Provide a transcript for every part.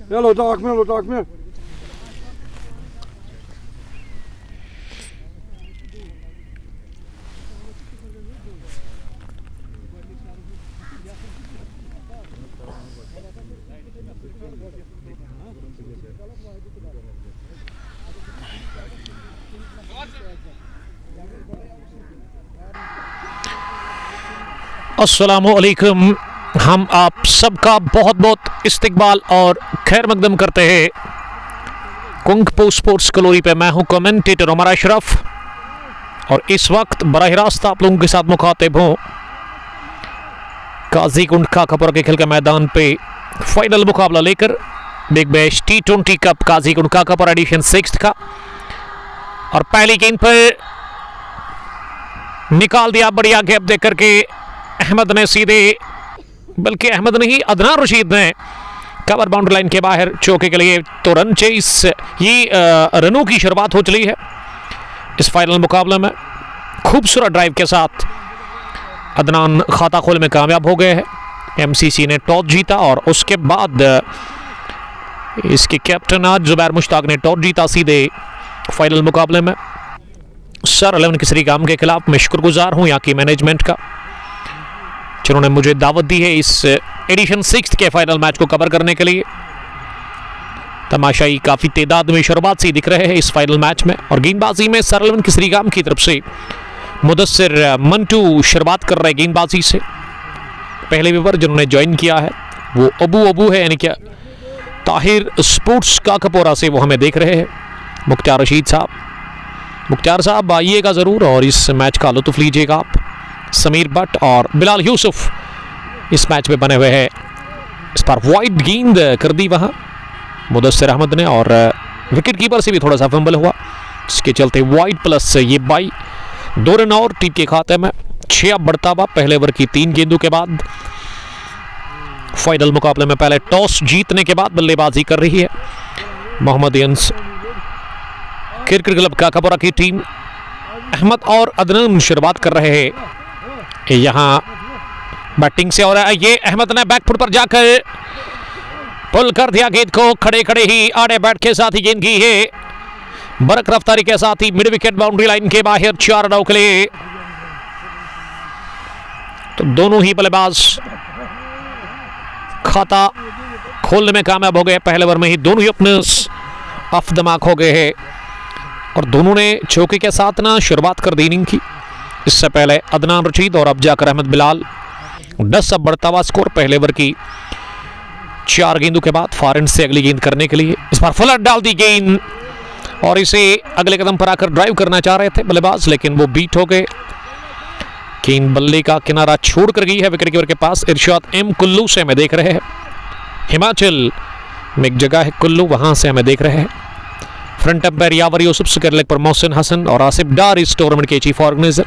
Hello, talk me, hello, talk me. अस्सलामुअलैकुम। हम आप सबका बहुत बहुत इस्तकबाल और खैर मकदम करते हैं कुंग पो स्पोर्ट्स कलोरी पे। मैं हूं कमेंटेटर उमर अशरफ और इस वक्त बराह रास्त आप लोगों के साथ मुखातिब हूं काजी कुंड काकापुरा के खेल के मैदान पे फाइनल मुकाबला लेकर big bash T20 cup Kazi Kund Kakapura edition 6 का। और पहली गेंद पर निकाल दिया बढ़िया गैप दे करके अहमद ने सीधे, बल्कि अहमद नहीं अदनान रशीद ने कवर बाउंड्री लाइन के बाहर चौके के लिए। तो रन चेस ये रनों की शुरुआत हो चली है इस फाइनल मुकाबले में। खूबसूरत ड्राइव के साथ अदनान खाता खोल में कामयाब हो गए हैं। एमसीसी ने टॉस जीता और उसके बाद इसके कैप्टन आज जुबैर मुश्ताक ने टॉस जीता सीधे फाइनल मुकाबले में। सर 11 किसरी गाम के खिलाफ मैं शुक्रगुजार हूं यहाँ की मैनेजमेंट का जिन्होंने मुझे दावत दी है इस एडिशन 6 के फाइनल मैच को कवर करने के लिए। तमाशाई काफ़ी तादाद में शुरुआत से दिख रहे हैं इस फाइनल मैच में। और गेंदबाजी में सर 11 किसरी गाम की तरफ से मुदस्सिर मंटू शुरुआत कर रहे गेंदबाजी से। पहले ओवर जिन्होंने ज्वाइन किया है वो अबू है, यानी क्या ताहिर स्पोर्ट्स काकापुरा से वो हमें देख रहे हैं। मुख्तार रशीद साहब, मुख्तार साहब आइएगा ज़रूर और इस मैच का लुत्फ़ लीजिएगा आप। समीर भट्ट और बिलाल यूसुफ इस मैच में बने हुए हैं। इस पर वाइड गेंद कर दी वहाँ मुदस्सिर अहमद ने और विकेट कीपर से भी थोड़ा सा फंबल हुआ, जिसके चलते वाइड प्लस ये बाई 2 रन और टीम के खाते में 6 अब बढ़ता हुआ पहले ओवर की 3 गेंदों के बाद। फाइनल मुकाबले में पहले टॉस जीतने के बाद बल्लेबाजी कर रही है मोहम्मदियंस क्रिकेट क्लब काकापुरा की टीम। अहमद और अदनान शुरुआत कर रहे हैं यहाँ बैटिंग से और ये अहमद ने बैकफुट पर जाकर पुल कर दिया गेंद को। खड़े खड़े ही आड़े बैट के साथ ही गेंद की है बरक रफ्तारी के साथ ही मिड विकेट बाउंड्री लाइन के बाहर 4 रनों के लिए। तो दोनों ही बल्लेबाज खाता खोलने में कामयाब हो गए। पहले ओवर में ही दोनों ही अपने ऑफ द मार्क हो गए हैं और दोनों ने चौके के साथ ना शुरुआत कर दी इनिंग की। इससे पहले अदनान रशीद और अब जाकर अहमद बिलाल। 10 अब बढ़ता हुआ स्कोर पहले ओवर की 4 गेंदों के बाद फॉरेन से अगली गेंद करने के लिए। इस बार फ्लड डाल दी गेंद और इसे अगले कदम पर आकर ड्राइव करना चाह रहे थे बल्लेबाज, लेकिन वो बीट हो गए। गेंद बल्ले का किनारा छोड़ कर गई है विकेट कीपर के पास। इरशाद एम कुल्लू से हमें देख रहे हैं, हिमाचल में एक जगह है कुल्लू, वहां से हमें देख रहे हैं। फ्रंट अंपायर यावर यूसुफ, स्क्वायर लेग पर मोहसिन हसन और आसिफ डार इस टूर्नामेंट के चीफ ऑर्गेनाइजर।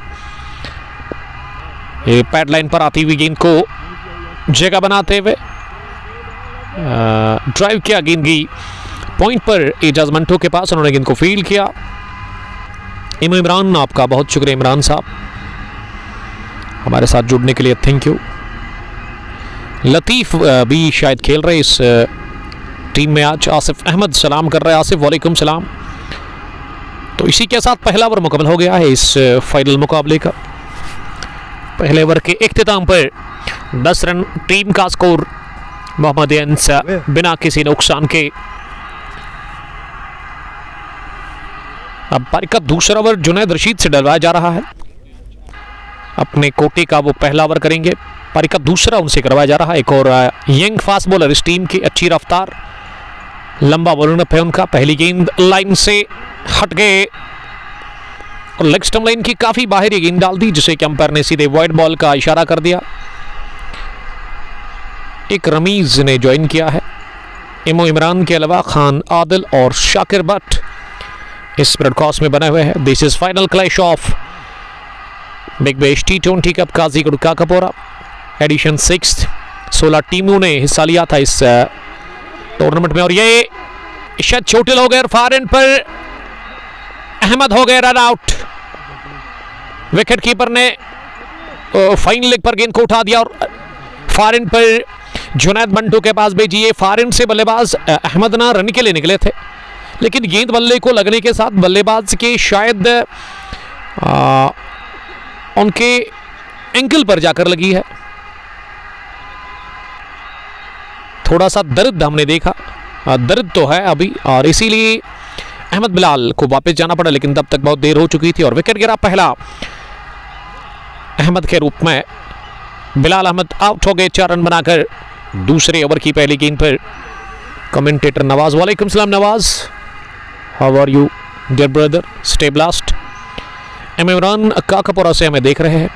ये पैड लाइन पर आती हुई गेंद को जगह बनाते हुए ड्राइव किया गेंद की पॉइंट पर एजाज मंटो के पास, उन्होंने गेंद को फील्ड किया। इमरान, आपका बहुत शुक्रिया इमरान साहब हमारे साथ जुड़ने के लिए, थैंक यू। लतीफ़ भी शायद खेल रहे इस टीम में आज। आसिफ अहमद सलाम कर रहे हैं, आसिफ वालेकुम सलाम। तो इसी के साथ पहला ओवर मुकम्मल हो गया है इस फाइनल मुकाबले का। पहले ओवर के इख्तिताम पर 10 रन टीम का स्कोर मोहम्मदियंस बिना किसी नुकसान के। अब पारी का दूसरा ओवर जुनैद रशीद से डलवाया जा रहा है। अपने कोटे का वो पहला ओवर करेंगे, पारी का दूसरा उनसे करवाया जा रहा है। एक और यंग फास्ट बॉलर इस टीम की, अच्छी रफ्तार, लंबा बॉलिंग है उनका। पहली गेंद लाइन से हट गए और लेग स्टंप लाइन की काफी बाहरी गेंद डाल दी, जिसे अंपायर ने सीधे वाइड बॉल का इशारा कर दिया। एक रमीज ने ज्वाइन किया है। इमरान के अलावा खान, आदिल और शाकिर भट्ट इस ब्रॉडकास्ट में बने हुए हैं। This is final clash of big bash T20 cup Kazi Kund Kakapura edition 6। 16 टीमों ने हिस्सा लिया था इस टूर्नामेंट में और ये शायद छोटे लोग हैं। फारन पर अहमद हो गए रन आउट। विकेट कीपर ने फाइन लेग पर गेंद को उठा दिया और फारन पर जुनैद मंटू के पास भेजी है, फारिन से बल्लेबाज अहमद ना रन के लिए निकले थे, लेकिन गेंद बल्ले को लगने के साथ बल्लेबाज के शायद उनके एंकल पर जाकर लगी है। थोड़ा सा दर्द हमने देखा, दर्द तो है अभी, और इसीलिए अहमद बिलाल को वापस जाना पड़ा, लेकिन तब तक बहुत देर हो चुकी थी और विकेट गिरा पहला अहमद के रूप में। बिलाल अहमद आउट हो गए 4 रन बनाकर दूसरे ओवर की पहली गेंद पर। कमेंटेटर नवाज, वालेकुम सलाम Nawaz, how are you dear brother, stay blast. M Imran Kakapura से हमें देख रहे हैं,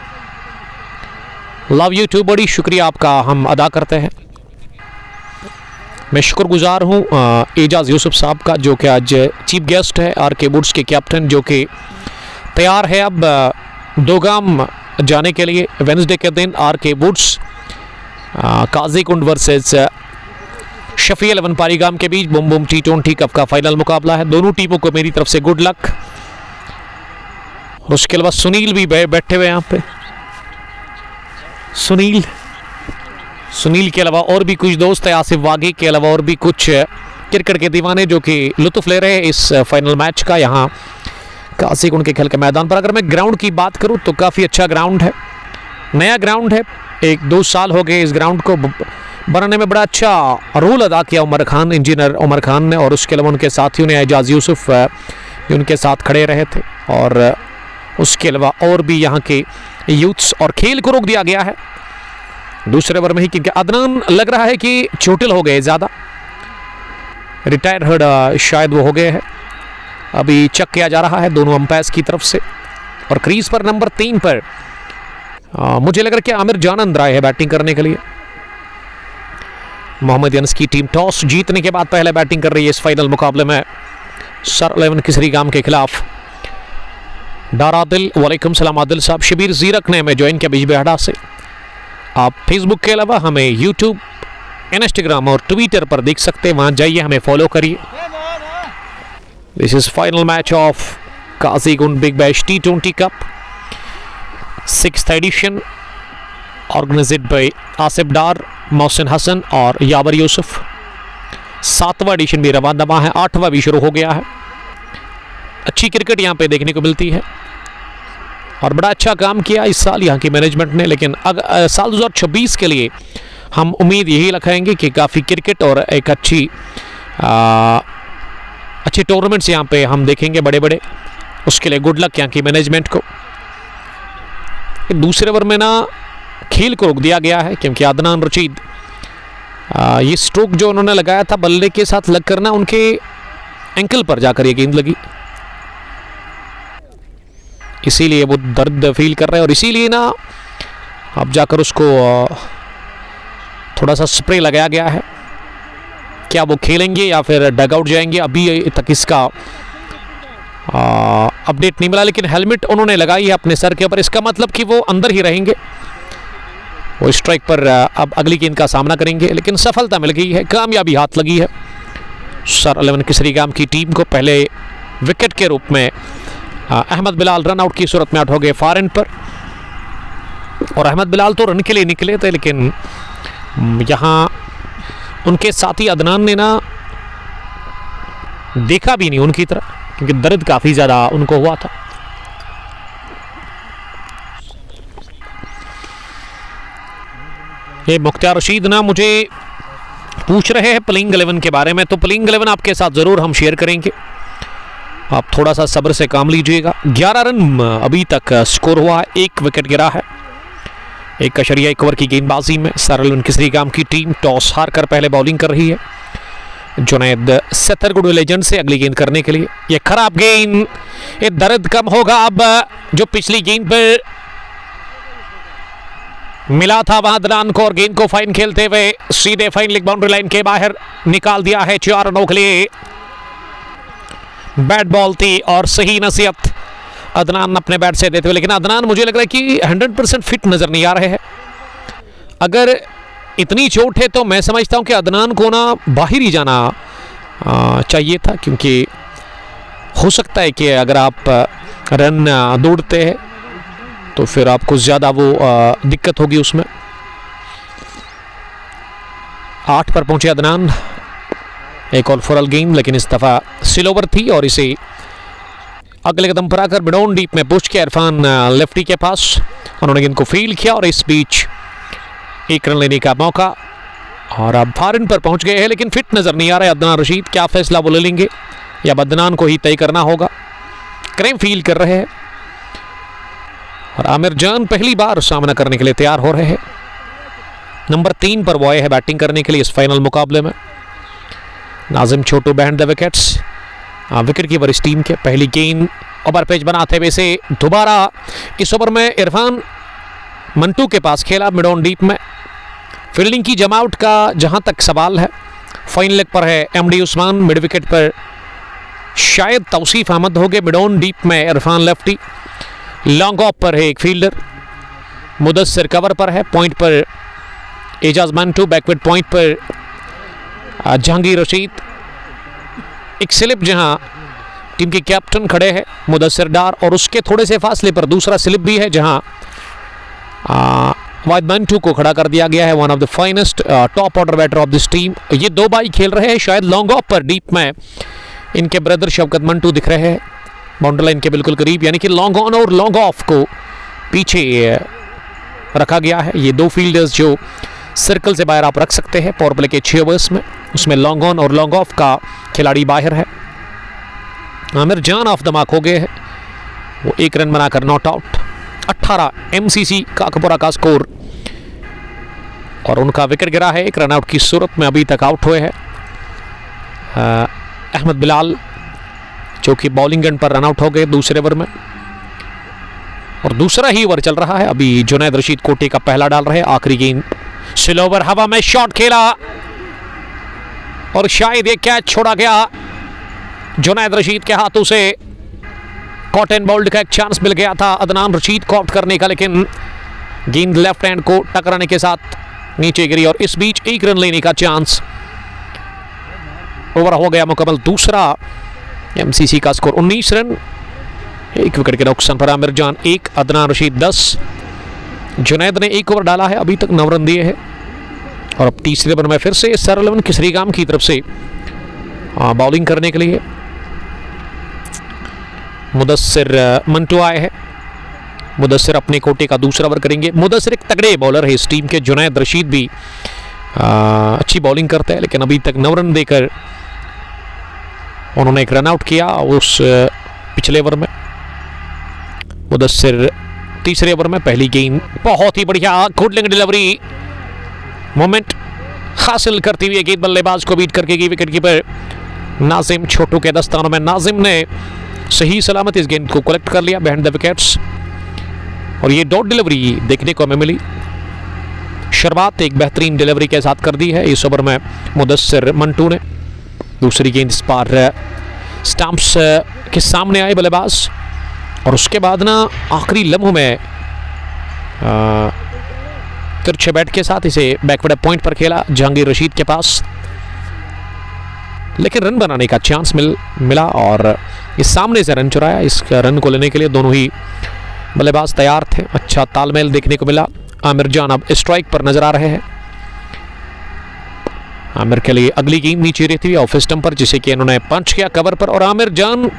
लव यू टू, बड़ी शुक्रिया आपका हम अदा करते हैं। मैं शुक्रगुजार हूँ एजाज यूसुफ साहब का, जो कि आज चीफ गेस्ट है, आरके वुड्स के कैप्टन, जो कि तैयार है अब दोगाम जाने के लिए। वेडनेसडे के दिन R K woods Qazigund versus Shafi 11 पारीगाम के बीच बूम बूम T20 कप का फाइनल मुकाबला है। दोनों टीमों को मेरी तरफ से गुड लक। उसके अलावा सुनील भी बैठे हुए यहाँ पे, सुनील के अलावा और भी कुछ दोस्त हैं, आसिफ वागी के अलावा और भी कुछ क्रिकेट के दीवाने जो कि लुत्फ ले रहे हैं इस फाइनल मैच का यहाँ काजीकुंड के खेल के मैदान पर। अगर मैं ग्राउंड की बात करूँ तो काफ़ी अच्छा ग्राउंड है, नया ग्राउंड है, 1-2 साल हो गए इस ग्राउंड को बनाने में। बड़ा अच्छा रोल अदा किया उमर खान, इंजीनियर उमर खान ने, और उसके अलावा उनके साथियों ने, एजाज यूसुफ भी उनके साथ खड़े रहे थे, और उसके अलावा और भी यहाँ के यूथ्स। और खेल को रोक दिया गया है दूसरे ओवर में ही, क्योंकि अदनान लग रहा है कि चोटिल हो गए ज़्यादा, रिटायर्ड शायद वो हो गए हैं। अभी चेक किया जा रहा है दोनों अंपायर्स की तरफ से। और क्रीज पर नंबर 3 पर मुझे लग रहा है कि आमिर जान अंदर आए हैं बैटिंग करने के लिए। मोहम्मद यनस की टीम टॉस जीतने के बाद पहले बैटिंग कर रही है इस फाइनल मुकाबले में सर 11 किसरीगाम के खिलाफ। डार आदिल, वालेकुम सलाम आदिल साहब। शबीर जीरक ने हमें ज्वाइन किया बिजबेहड़ा से। आप फेसबुक के अलावा हमें यूट्यूब, इंस्टाग्राम और ट्विटर पर देख सकते हैं, वहाँ जाइए, हमें फॉलो करिए। This is final match of Qazigund big bash T20 cup 6th edition, organised by Asif Dar, Mohsin Hasan और याबर यूसुफ। 7वां एडिशन भी रवा दवा है, 8वां भी शुरू हो गया है। अच्छी क्रिकेट यहाँ पे देखने को मिलती है और बड़ा अच्छा काम किया इस साल यहाँ की मैनेजमेंट ने। लेकिन साल 2026 के लिए हम उम्मीद यही रखेंगे कि काफ़ी क्रिकेट और एक अच्छे टूर्नामेंट्स यहाँ पे हम देखेंगे बड़े बड़े। उसके लिए गुड लक यहाँ की मैनेजमेंट को। दूसरे ओवर में ना खेल को रोक दिया गया है, क्योंकि अदनान रशीद ये स्ट्रोक जो उन्होंने लगाया था बल्ले के साथ लग कर ना उनके एंकल पर जाकर ये गेंद लगी, इसीलिए वो दर्द फील कर रहे हैं। और इसीलिए ना अब जाकर उसको थोड़ा सा स्प्रे लगाया गया है। क्या वो खेलेंगे या फिर डगआउट जाएंगे, अभी तक इसका अपडेट नहीं मिला। लेकिन हेलमेट उन्होंने लगाई है अपने सर के ऊपर, इसका मतलब कि वो अंदर ही रहेंगे, वो स्ट्राइक पर अब अगली गेंद का सामना करेंगे। लेकिन सफलता मिल गई है, कामयाबी हाथ लगी है सर 11 किसरीगाम की टीम को। पहले विकेट के रूप में अहमद बिलाल रन आउट की सूरत में आउट हो गए फॉरन पर। और अहमद बिलाल तो रन के लिए निकले थे, लेकिन यहाँ उनके साथी अदनान ने ना देखा भी नहीं उनकी तरह, क्योंकि दर्द काफ़ी ज़्यादा उनको हुआ था। ये मुख्तार रशीद ना मुझे पूछ रहे हैं प्लेइंग 11 के बारे में, तो प्लेइंग 11 आपके साथ ज़रूर हम शेयर करेंगे, आप थोड़ा सा सब्र से काम लीजिएगा। 11 रन अभी तक स्कोर हुआ है, 1 विकेट गिरा है। 1 ओवर की गेंदबाजी में सर 11 किसरीगाम की टीम टॉस हार कर पहले बॉलिंग कर रही है। जुनैद सेथरगुड लेजेंड से अगली गेंद करने के लिए। ये खराब गेंद, ये दर्द कम होगा अब जो पिछली गेंद पर मिला था वहां अदनान को, और गेंद को फाइन खेलते हुए सीधे फाइन लेग बाउंड्री लाइन के बाहर निकाल दिया है 4 रनों के लिए। बैट बॉल थी और सही नसीहत अदनान अपने बैट से देते हुए। लेकिन अदनान मुझे लग रहा है कि 100% फिट नजर नहीं आ रहे हैं। अगर इतनी चोट है तो मैं समझता हूं कि अदनान को ना बाहर ही जाना चाहिए था, क्योंकि हो सकता है कि अगर आप रन दौड़ते हैं तो फिर आपको ज़्यादा वो दिक्कत होगी उसमें। 8 पर पहुंचे अदनान। एक और फुरल गेंद, लेकिन इस दफा स्लोवर थी और इसे अगले कदम पर आकर मिड ऑन डीप में पुश किया इरफान लेफ्टी के पास। उन्होंने गेंद को फील्ड किया और इस बीच 1 रन लेने का मौका, और अब फॉरन पर पहुंच गए हैं, लेकिन फिट नजर नहीं आ रहे अदनान रशीद। क्या फैसला वो ले लेंगे या अदनान को ही तय करना होगा। क्रेम फील कर रहे हैं और आमिर जान पहली बार सामना करने के लिए तैयार हो रहे हैं। नंबर 3 पर वो आए हैं बैटिंग करने के लिए इस फाइनल मुकाबले में। Nazim Chhotu behind the wickets, wicket keeper इस टीम के। पहली गेंद ओवर पेज बनाते हुए से दोबारा इस ओवर में इरफान मंटू के पास खेला मिड ऑन डीप में। फील्डिंग की जमावट का जहां तक सवाल है, फाइन लेग पर है एमडी उस्मान, मिड विकेट पर शायद तौसीफ अहमद हो गए, मिड ऑन डीप में इरफान लेफ्टी, लॉन्ग ऑफ पर है एक फील्डर, मुदस्सिर कवर पर है, पॉइंट पर एजाज मंटू, बैकवर्ड पॉइंट पर जहांगीर रशीद। एक स्लिप जहां टीम के कैप्टन खड़े हैं मुदस्सिर डार, और उसके थोड़े से फासले पर दूसरा स्लिप भी है जहां वाहिद मंटू को खड़ा कर दिया गया है, one of the finest top order batter of this team. ये 2 बाई खेल रहे हैं, शायद लॉन्ग ऑफ पर डीप में इनके ब्रदर शवकत मंटू दिख रहे हैं बाउंड्री लाइन के बिल्कुल करीब, यानी कि लॉन्ग ऑन और लॉन्ग ऑफ को पीछे रखा गया है। ये 2 फील्डर्स जो सर्कल से बाहर आप रख सकते हैं पावर प्ले के 6 ओवर्स में, उसमें लॉन्ग ऑन और लॉन्ग ऑफ का खिलाड़ी बाहर है। आमिर जान ऑफ द मार्क हो गए हैं, वो 1 रन बनाकर नॉट आउट। 18 एमसीसी काकपुरा का स्कोर, और उनका विकेट गिरा है 1 रन आउट की सूरत में। अभी तक आउट हुए हैं अहमद बिलाल, जो कि बॉलिंग एंड पर रन आउट हो गए दूसरे ओवर में, और दूसरा ही ओवर चल रहा है। अभी जुनैद रशीद कोटे का पहला डाल रहे हैं। आखिरी गेंद स्लो ओवर, हवा में शॉट खेला और शायद ये कैच छोड़ा गया जुनैद रशीद के हाथों से। कॉट एंड बोल्ड का एक चांस मिल गया था अदनान रशीद को आउट करने का, लेकिन गेंद लेफ्ट हैंड को टकराने के साथ नीचे गिरी, और इस बीच 1 रन लेने का चांस। ओवर हो गया मुकम्मल दूसरा। एमसीसी का स्कोर 19 रन, 1 विकेट के नुकसान पर आमिर जान 1, अदनान रशीद 10। जुनैद ने 1 ओवर डाला है, अभी तक 9 रन दिए हैं, और अब तीसरे ओवर में फिर से सरलवन किसरीगाम की तरफ से बॉलिंग करने के लिए मुदस्सिर मंटू आए हैं। मुदस्सिर अपने कोटे का दूसरा ओवर करेंगे। मुदस्सिर एक तगड़े बॉलर है इस टीम के। जुनैद रशीद भी अच्छी बॉलिंग करते हैं, लेकिन अभी तक 9 रन देकर उन्होंने 1 रन आउट किया उस पिछले ओवर में। मुदस्सिर तीसरे ओवर में पहली गेंद बहुत ही बढ़िया गुडलिंग डिलीवरी, मोमेंट हासिल करती हुई गेंद बल्लेबाज को बीट करके विकेट कीपर नाजिम छोटू के दस्तानों में। नाजिम ने सही सलामत इस गेंद को कलेक्ट कर लिया बिहाइंड द विकेट्स, और ये डॉट डिलीवरी देखने को हमें मिली। शुरुआत एक बेहतरीन डिलीवरी के साथ कर दी है इस ओवर में मुदस्सिर मंटू ने। दूसरी गेंद इस बार स्टंप्स के सामने आए बल्लेबाज, और उसके बाद ना आखिरी लम्हों में तिरछे बैट के साथ इसे बैकवर्ड पॉइंट पर खेला जहांगीर रशीद के पास, लेकिन रन बनाने का चांस मिला और इस सामने से रन चुराया। इस रन को लेने के लिए दोनों ही बल्लेबाज तैयार थे। अच्छा तालमेल देखने को मिला। आमिर जान अब स्ट्राइक पर नजर आ रहे हैं। आमिर के लिए अगली गेंद नीचे रहती हुई ऑफ स्टंप पर, जिसे कि इन्होंने पंच किया कवर पर, और आमिर जान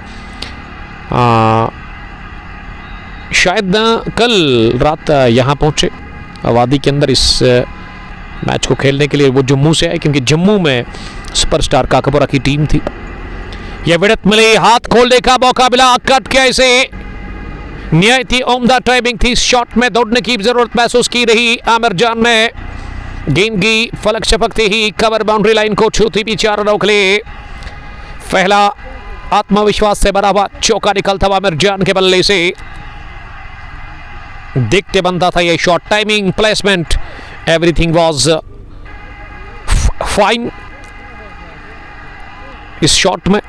शायद कल रात यहाँ पहुंचे वादी के अंदर इस मैच को खेलने के लिए। वो जम्मू से आए, क्योंकि जम्मू में सुपरस्टार काकपुरा की टीम थी। यह विड़त मिली, हाथ खोलने का मौका मिला, कट किया इसे, निहायत ही उम्दा टाइमिंग थी। शॉट में दौड़ने की जरूरत महसूस की रही आमिर जान ने। गेंद की फलक छपकते ही कवर बाउंड्री लाइन को छूती भी 4 रनों के लिए। पहला आत्मविश्वास से भरा हुआ चौका निकलता हुआ आमिर जान के बल्ले से। देखते बनता था ये shot, timing, placement, everything was fine. इस शॉट में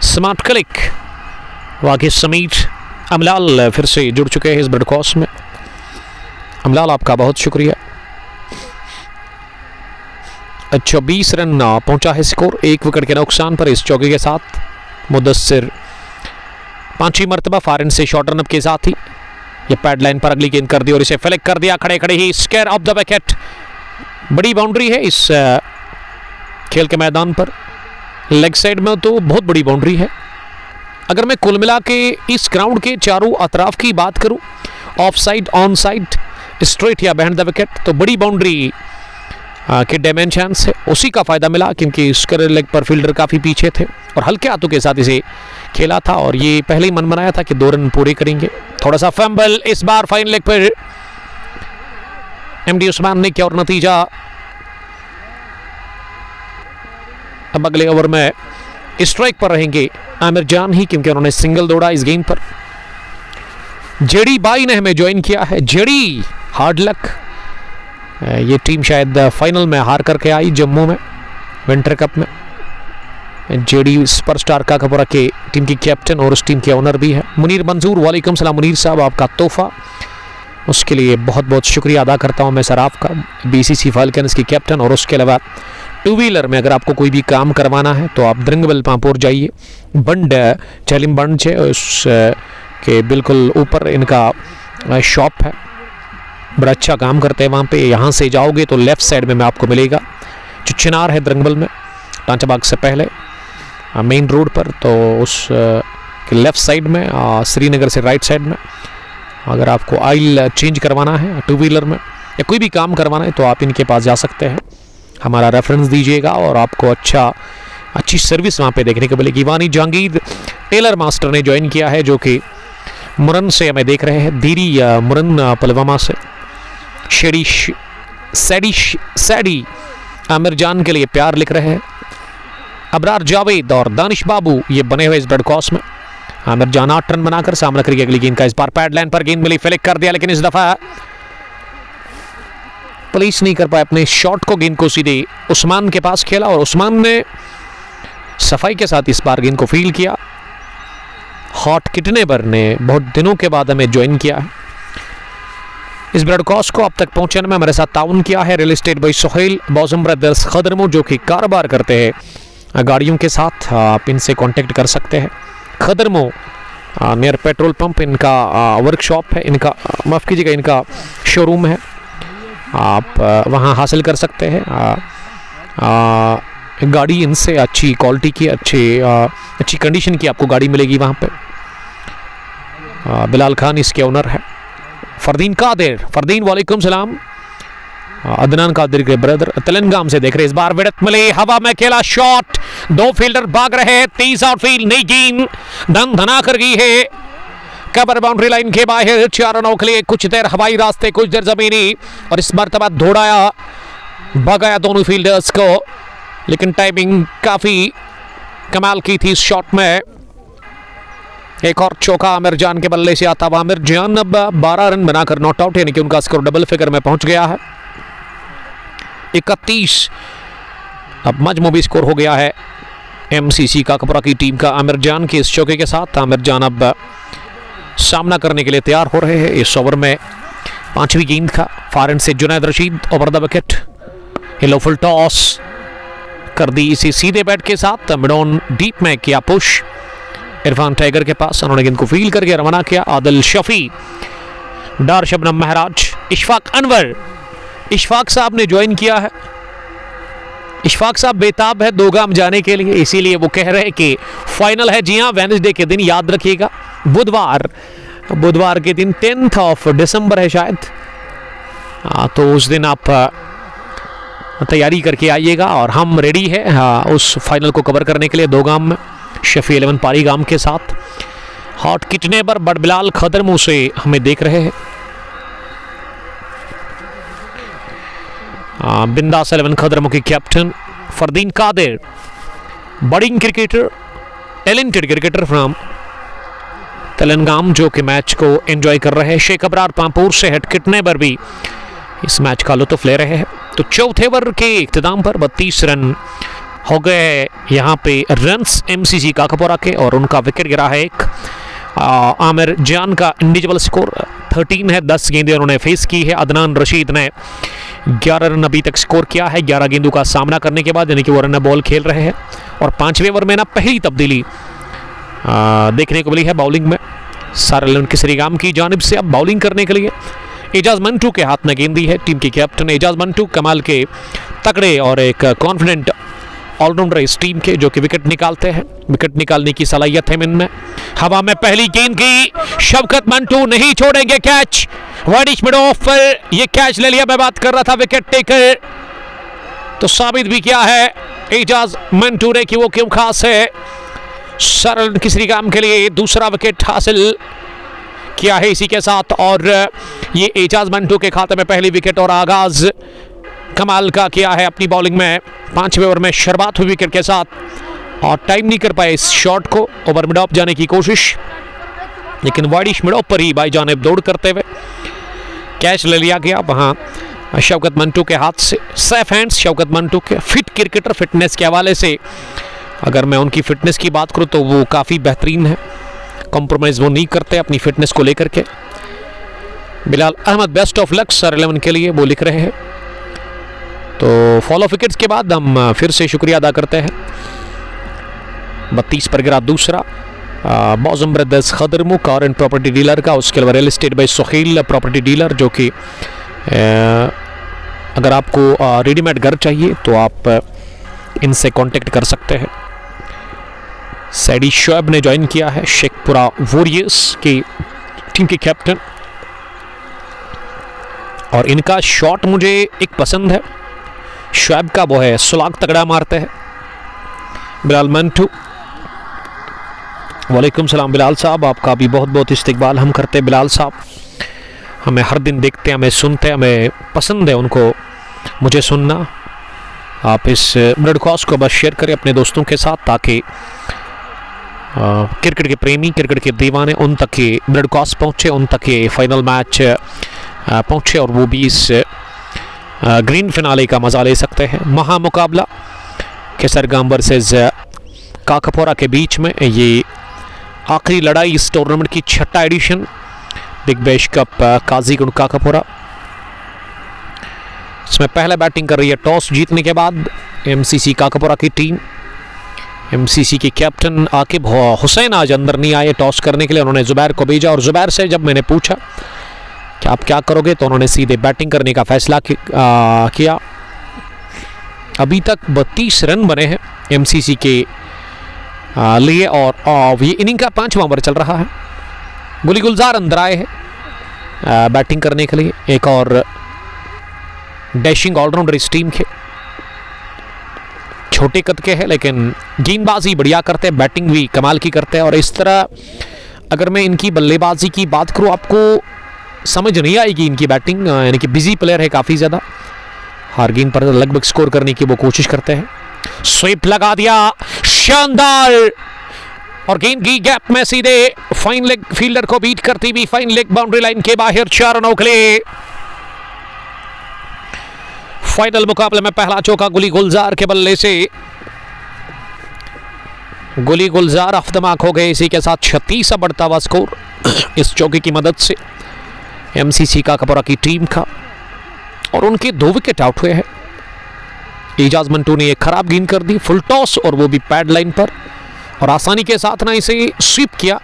स्मार्ट क्लिक वाकई समीर अमलाल फिर से जुड़ चुके हैं इस ब्रॉडकास्ट में। अमलाल आपका बहुत शुक्रिया। 24 रन पहुंचा है स्कोर 1 विकेट के नुकसान पर। इस चौके के साथ मुदस्सिर 5वीं मरतबा फॉरन से शॉर्ट रनअप के साथ ही ये पैड लाइन पर अगली गेंद कर दी और इसे फ्लिक कर दिया खड़े खड़े ही। स्क्वायर ऑफ द विकेट बड़ी बाउंड्री है इस खेल के मैदान पर। लेग साइड में तो बहुत बड़ी बाउंड्री है। अगर मैं कुल मिला के इस ग्राउंड के चारों अतराफ की बात करूं, of side, on side, straight या बिहाइंड द विकेट, तो बड़ी बाउंड्री के डायमेंशंस है उसी का फायदा मिला, क्योंकि स्क्वायर लेग पर फील्डर काफ़ी पीछे थे और हल्के हाथों के साथ इसे खेला था और ये पहले ही मन बनाया था कि 2 रन पूरे करेंगे। थोड़ा सा फंबल इस बार फाइन लेग पर एमडी उस्मान ने किया और नतीजा अब अगले ओवर में स्ट्राइक पर रहेंगे आमिर जान ही, क्योंकि उन्होंने सिंगल दौड़ा इस गेंद पर। जेडी बाई ने हमें ज्वाइन किया है। JD, hard luck. ये टीम शायद फाइनल में हार करके आई जम्मू में विंटर कप में। जेडी सुपरस्टार काकापुरा के टीम की कैप्टन और उस टीम के ओनर भी है। मुनीर मंजूर, वालेकुम सलाम मुनीर साहब, आपका तोहफा, उसके लिए बहुत बहुत शुक्रिया अदा करता हूं मैं सर आपका। बीसीसी फाल्कन्स की कैप्टन। और उसके अलावा 2 व्हीलर में अगर आपको कोई भी काम करवाना है तो आप द्रिंगबल पांपोर जाइए, बंड चैलिम बंड है, उस के बिल्कुल ऊपर इनका शॉप है, बड़ा अच्छा काम करते हैं वहाँ पे। यहाँ से जाओगे तो लेफ्ट साइड में आपको मिलेगा, जो चिनार है द्रिंगबल में, टांचाबाग से पहले मेन रोड पर, तो उस के लेफ्ट साइड में, श्रीनगर से राइट साइड में अगर आपको ऑयल चेंज करवाना है 2 व्हीलर में या कोई भी काम करवाना है तो आप इनके पास जा सकते हैं। हमारा रेफरेंस दीजिएगा और आपको अच्छी सर्विस वहाँ पे देखने को मिलेगी। वानी जहांगीर टेलर मास्टर ने ज्वाइन किया है, जो कि मुरन से हमें देख रहे हैं, धीरी मुरन पुलवामा से। सैडी आमिर जान के लिए प्यार लिख रहे हैं। अबरार जावेद और दानिश बाबू ये बने हुए इस ब्रॉडकास्ट में। आमिर जान 8 रन बनाकर सामना करेगी अगली गेंद का। इस बार पैड लाइन पर गेंद मिली, फ्लिक कर दिया, लेकिन इस दफा पुलिस नहीं कर पाए अपने शॉट को। गेंद को सीधे उस्मान के पास खेला और उस्मान ने सफाई के साथ इस बार गेंद को फील्ड किया। हॉट किटनेबर ने बहुत दिनों के बाद हमें ज्वाइन किया है। इस ब्रॉडकास्ट को अब तक पहुंचाने में हमारे साथ ताउन किया है रियल एस्टेट भाई सोहेल बॉजम ब्रदर्स खदरमो, जो कि कारोबार करते हैं गाड़ियों के साथ। आप इनसे कांटेक्ट कर सकते हैं। खदरमो नियर पेट्रोल पंप इनका वर्कशॉप है, इनका माफ़ कीजिएगा इनका शोरूम है, आप वहाँ हासिल कर सकते हैं। गाड़ी इनसे अच्छी क्वालिटी की, अच्छी कंडीशन की आपको गाड़ी मिलेगी वहाँ पे। बिलाल खान इसके ओनर है। फरदीन कादिर, फरदीन वालेकुम सलाम, अदनान कादिर के ब्रदर तेलंगाम से देख रहे। इस बार विडत मिले, हवा में खेला शॉट, 2 फील्डर भाग रहे, 30 आउटफील्ड, नई गेंद धन धना कर गई है कवर बाउंड्री लाइन के बाहर। 4 रनों के लिए कुछ देर हवाई रास्ते, कुछ देर जमीनी, और इस मरतबा दौड़ाया भगाया दोनों फील्डर्स को, लेकिन टाइमिंग काफी कमाल की थी इस शॉट में। एक और चौका आमिर जान के बल्ले से आता हुआ। आमिर जान अब 12 रन बनाकर नॉट आउट, यानी कि उनका स्कोर डबल फिगर में पहुंच गया है। 31 अब मजमूबी स्कोर हो गया है एमसीसी काकपुरा की टीम का। आमिर जान के इस चौके के साथ आमिर जान अब सामना करने के लिए तैयार हो रहे हैं। इस ओवर में 5वीं गेंद का फारन से Junaid Rashid over the wicket. हिलो फुल टॉस कर दी इसी सीधे बैट के साथ। मिडॉन डीप में किया पुश इरफान टाइगर के पास, उन्होंने गेंद को फील्ड करके रवाना किया। आदिल शफी, डार शबनम महराज, इशफाक अनवर, इशफाक साहब ने ज्वाइन किया है। इशफाक साहब बेताब है 2 गाम जाने के लिए, इसीलिए वो कह रहे हैं कि फाइनल है। जी हाँ, वेडनेसडे के दिन, याद रखिएगा, बुधवार के दिन 10 दिसंबर है शायद, तो उस दिन आप तैयारी करके आइएगा और हम रेडी है उस फाइनल को कवर करने के लिए 2 गाम में शफी 11 पारी गाम के साथ। हॉट किटनेबर बड़ बिलाल खदरमू से हमें देख रहे हैं। बिंदास 11 खदरमू की captain Fardeen Kadir, budding cricketer, talented cricketer from Telangana, जो कि मैच को एंजॉय कर रहे हैं। शेख अबरार पांपोर से हेड किटनेबर भी इस मैच का लुत्फ ले रहे हैं। तो चौथे ओवर के इख्तिताम पर 32 रन हो गए यहाँ पे रन्स एमसीसी काकपुरा के, और उनका विकेट गिरा है एक। आमिर जान का इंडिविजुअल स्कोर 13 है, 10 गेंदें उन्होंने फेस की है। अदनान रशीद ने 11 रन अभी तक स्कोर किया है 11 गेंदों का सामना करने के बाद, यानी कि वो रन बॉल खेल रहे हैं। और 5वें ओवर में ना पहली तब्दीली देखने को मिली है बॉलिंग में। सारलन किसरीगाम की जानिब से अब बॉलिंग करने के लिए एजाज मंटू के हाथ में गेंदी है। टीम के कैप्टन एजाज मंटू कमाल के तगड़े और एक कॉन्फिडेंट ऑलराउंडर इस टीम के, जो कि विकेट निकालते हैं। विकेट निकालने की सलाहियत है इनमें। हवा में पहली गेंद की, शवकत मंटू नहीं छोड़ेंगे कैच। वाइडिश मिड ऑफ पर ये कैच ले लिया। मैं बात कर रहा था विकेट टेकर, तो साबित भी किया है एजाज मंटू ने कि वो क्यों खास है। सरल किसरीगाम के लिए दूसरा विकेट हासिल किया है इसी के साथ, और ये एजाज मंटू के खाते में पहली विकेट। और आगाज कमाल का किया है अपनी बॉलिंग में। 5वें ओवर में शुरुआत हुई विकेट के साथ, और टाइम नहीं कर पाए इस शॉट को। ओवर मिड ऑफ जाने की कोशिश, लेकिन वाइडिश मिड ऑफ पर ही बाई जानिब दौड़ करते हुए कैच ले लिया गया वहां शवकत मंटू के हाथ से। सेफ हैंड्स शवकत मंटू के। फिट क्रिकेटर, फिटनेस के हवाले से अगर मैं उनकी फिटनेस की बात करूं तो वो काफ़ी बेहतरीन है। कॉम्प्रोमाइज़ वो नहीं करते अपनी फिटनेस को लेकर के। Bilal Ahmed best of luck sir 11 के लिए, वो लिख रहे हैं। तो फॉलो विकेट्स के बाद हम फिर से शुक्रिया अदा करते हैं। 32 पर गिरा दूसरा मौजम ब्रदर्स खदरमुख और इन प्रॉपर्टी डीलर का। उसके अलावा real estate by Suhail property dealer, जो कि अगर आपको रेडीमेड घर चाहिए तो आप इनसे कांटेक्ट कर सकते हैं। सैडी शोएब ने ज्वाइन किया है, शेखपुरा वॉरियर्स की टीम के कैप्टन, और इनका शॉट मुझे एक पसंद है शोएब का, वो है सुलाग तगड़ा मारते हैं। बिलाल मंटू, वालेकुम सलाम बिलाल साहब, आपका भी बहुत बहुत इस्तकबाल हम करते हैं। बिलाल साहब हमें हर दिन देखते हैं, हमें सुनते हैं, हमें पसंद है उनको, मुझे सुनना। आप इस ब्रॉडकास्ट को बस शेयर करें अपने दोस्तों के साथ, ताकि क्रिकेट के प्रेमी, क्रिकेट के दीवाने, उन तक ये ब्रॉडकास्ट पहुँचे, उन तक ये फाइनल मैच पहुँचे, और वो भी इस ग्रीन फिनाले का मज़ा ले सकते हैं। महामुकाबला केसरगाम वर्सेस काकापोरा के बीच में ये आखिरी लड़ाई इस टूर्नामेंट की 6ठा एडिशन दिग्बेश कप काजीगुंड काकापोरा। इसमें पहले बैटिंग कर रही है टॉस जीतने के बाद एमसीसी काकापोरा की टीम। एमसीसी के कैप्टन आकिब हुसैन आज अंदर नहीं आए टॉस करने के लिए, उन्होंने जुबैर को भेजा, और जुबैर से जब मैंने पूछा कि आप क्या करोगे तो उन्होंने सीधे बैटिंग करने का फैसला किया। अभी तक 32 रन बने हैं एमसीसी के लिए, और ये इनिंग का 5वां ओवर चल रहा है। गुली गुलजार अंदर आए हैं बैटिंग करने के लिए, एक और डैशिंग ऑलराउंडर इस टीम के। छोटे कद के हैं लेकिन गेंदबाजी बढ़िया करते हैं, बैटिंग भी कमाल की करते हैं। और इस तरह अगर मैं इनकी बल्लेबाजी की बात करूं, आपको समझ नहीं आएगी इनकी बैटिंग, यानी कि बिजी प्लेयर है काफ़ी ज़्यादा। हर गेंद पर लगभग स्कोर करने की वो कोशिश करते हैं। स्वीप लगा दिया, शानदार, और गेंद की गैप में सीधे फाइन लेग फील्डर को बीट करती हुई फाइन लेग बाउंड्री लाइन के बाहर 4 रनों के लिए। फाइनल मुकाबले में पहला चौका गुली गुलजार के बल्ले से। गुली गुलजार अफ्तमाक हो गए, इसी के साथ 36 बढ़ता हुआ स्कोर इस चौके की मदद से एमसीसी काकापोरा की टीम का, और उनके 2 विकेट आउट हुए हैं। एजाज मंटू ने एक खराब गेंद कर दी, फुल टॉस, और वो भी पैड लाइन पर, और आसानी के साथ ना इसे स्वीप किया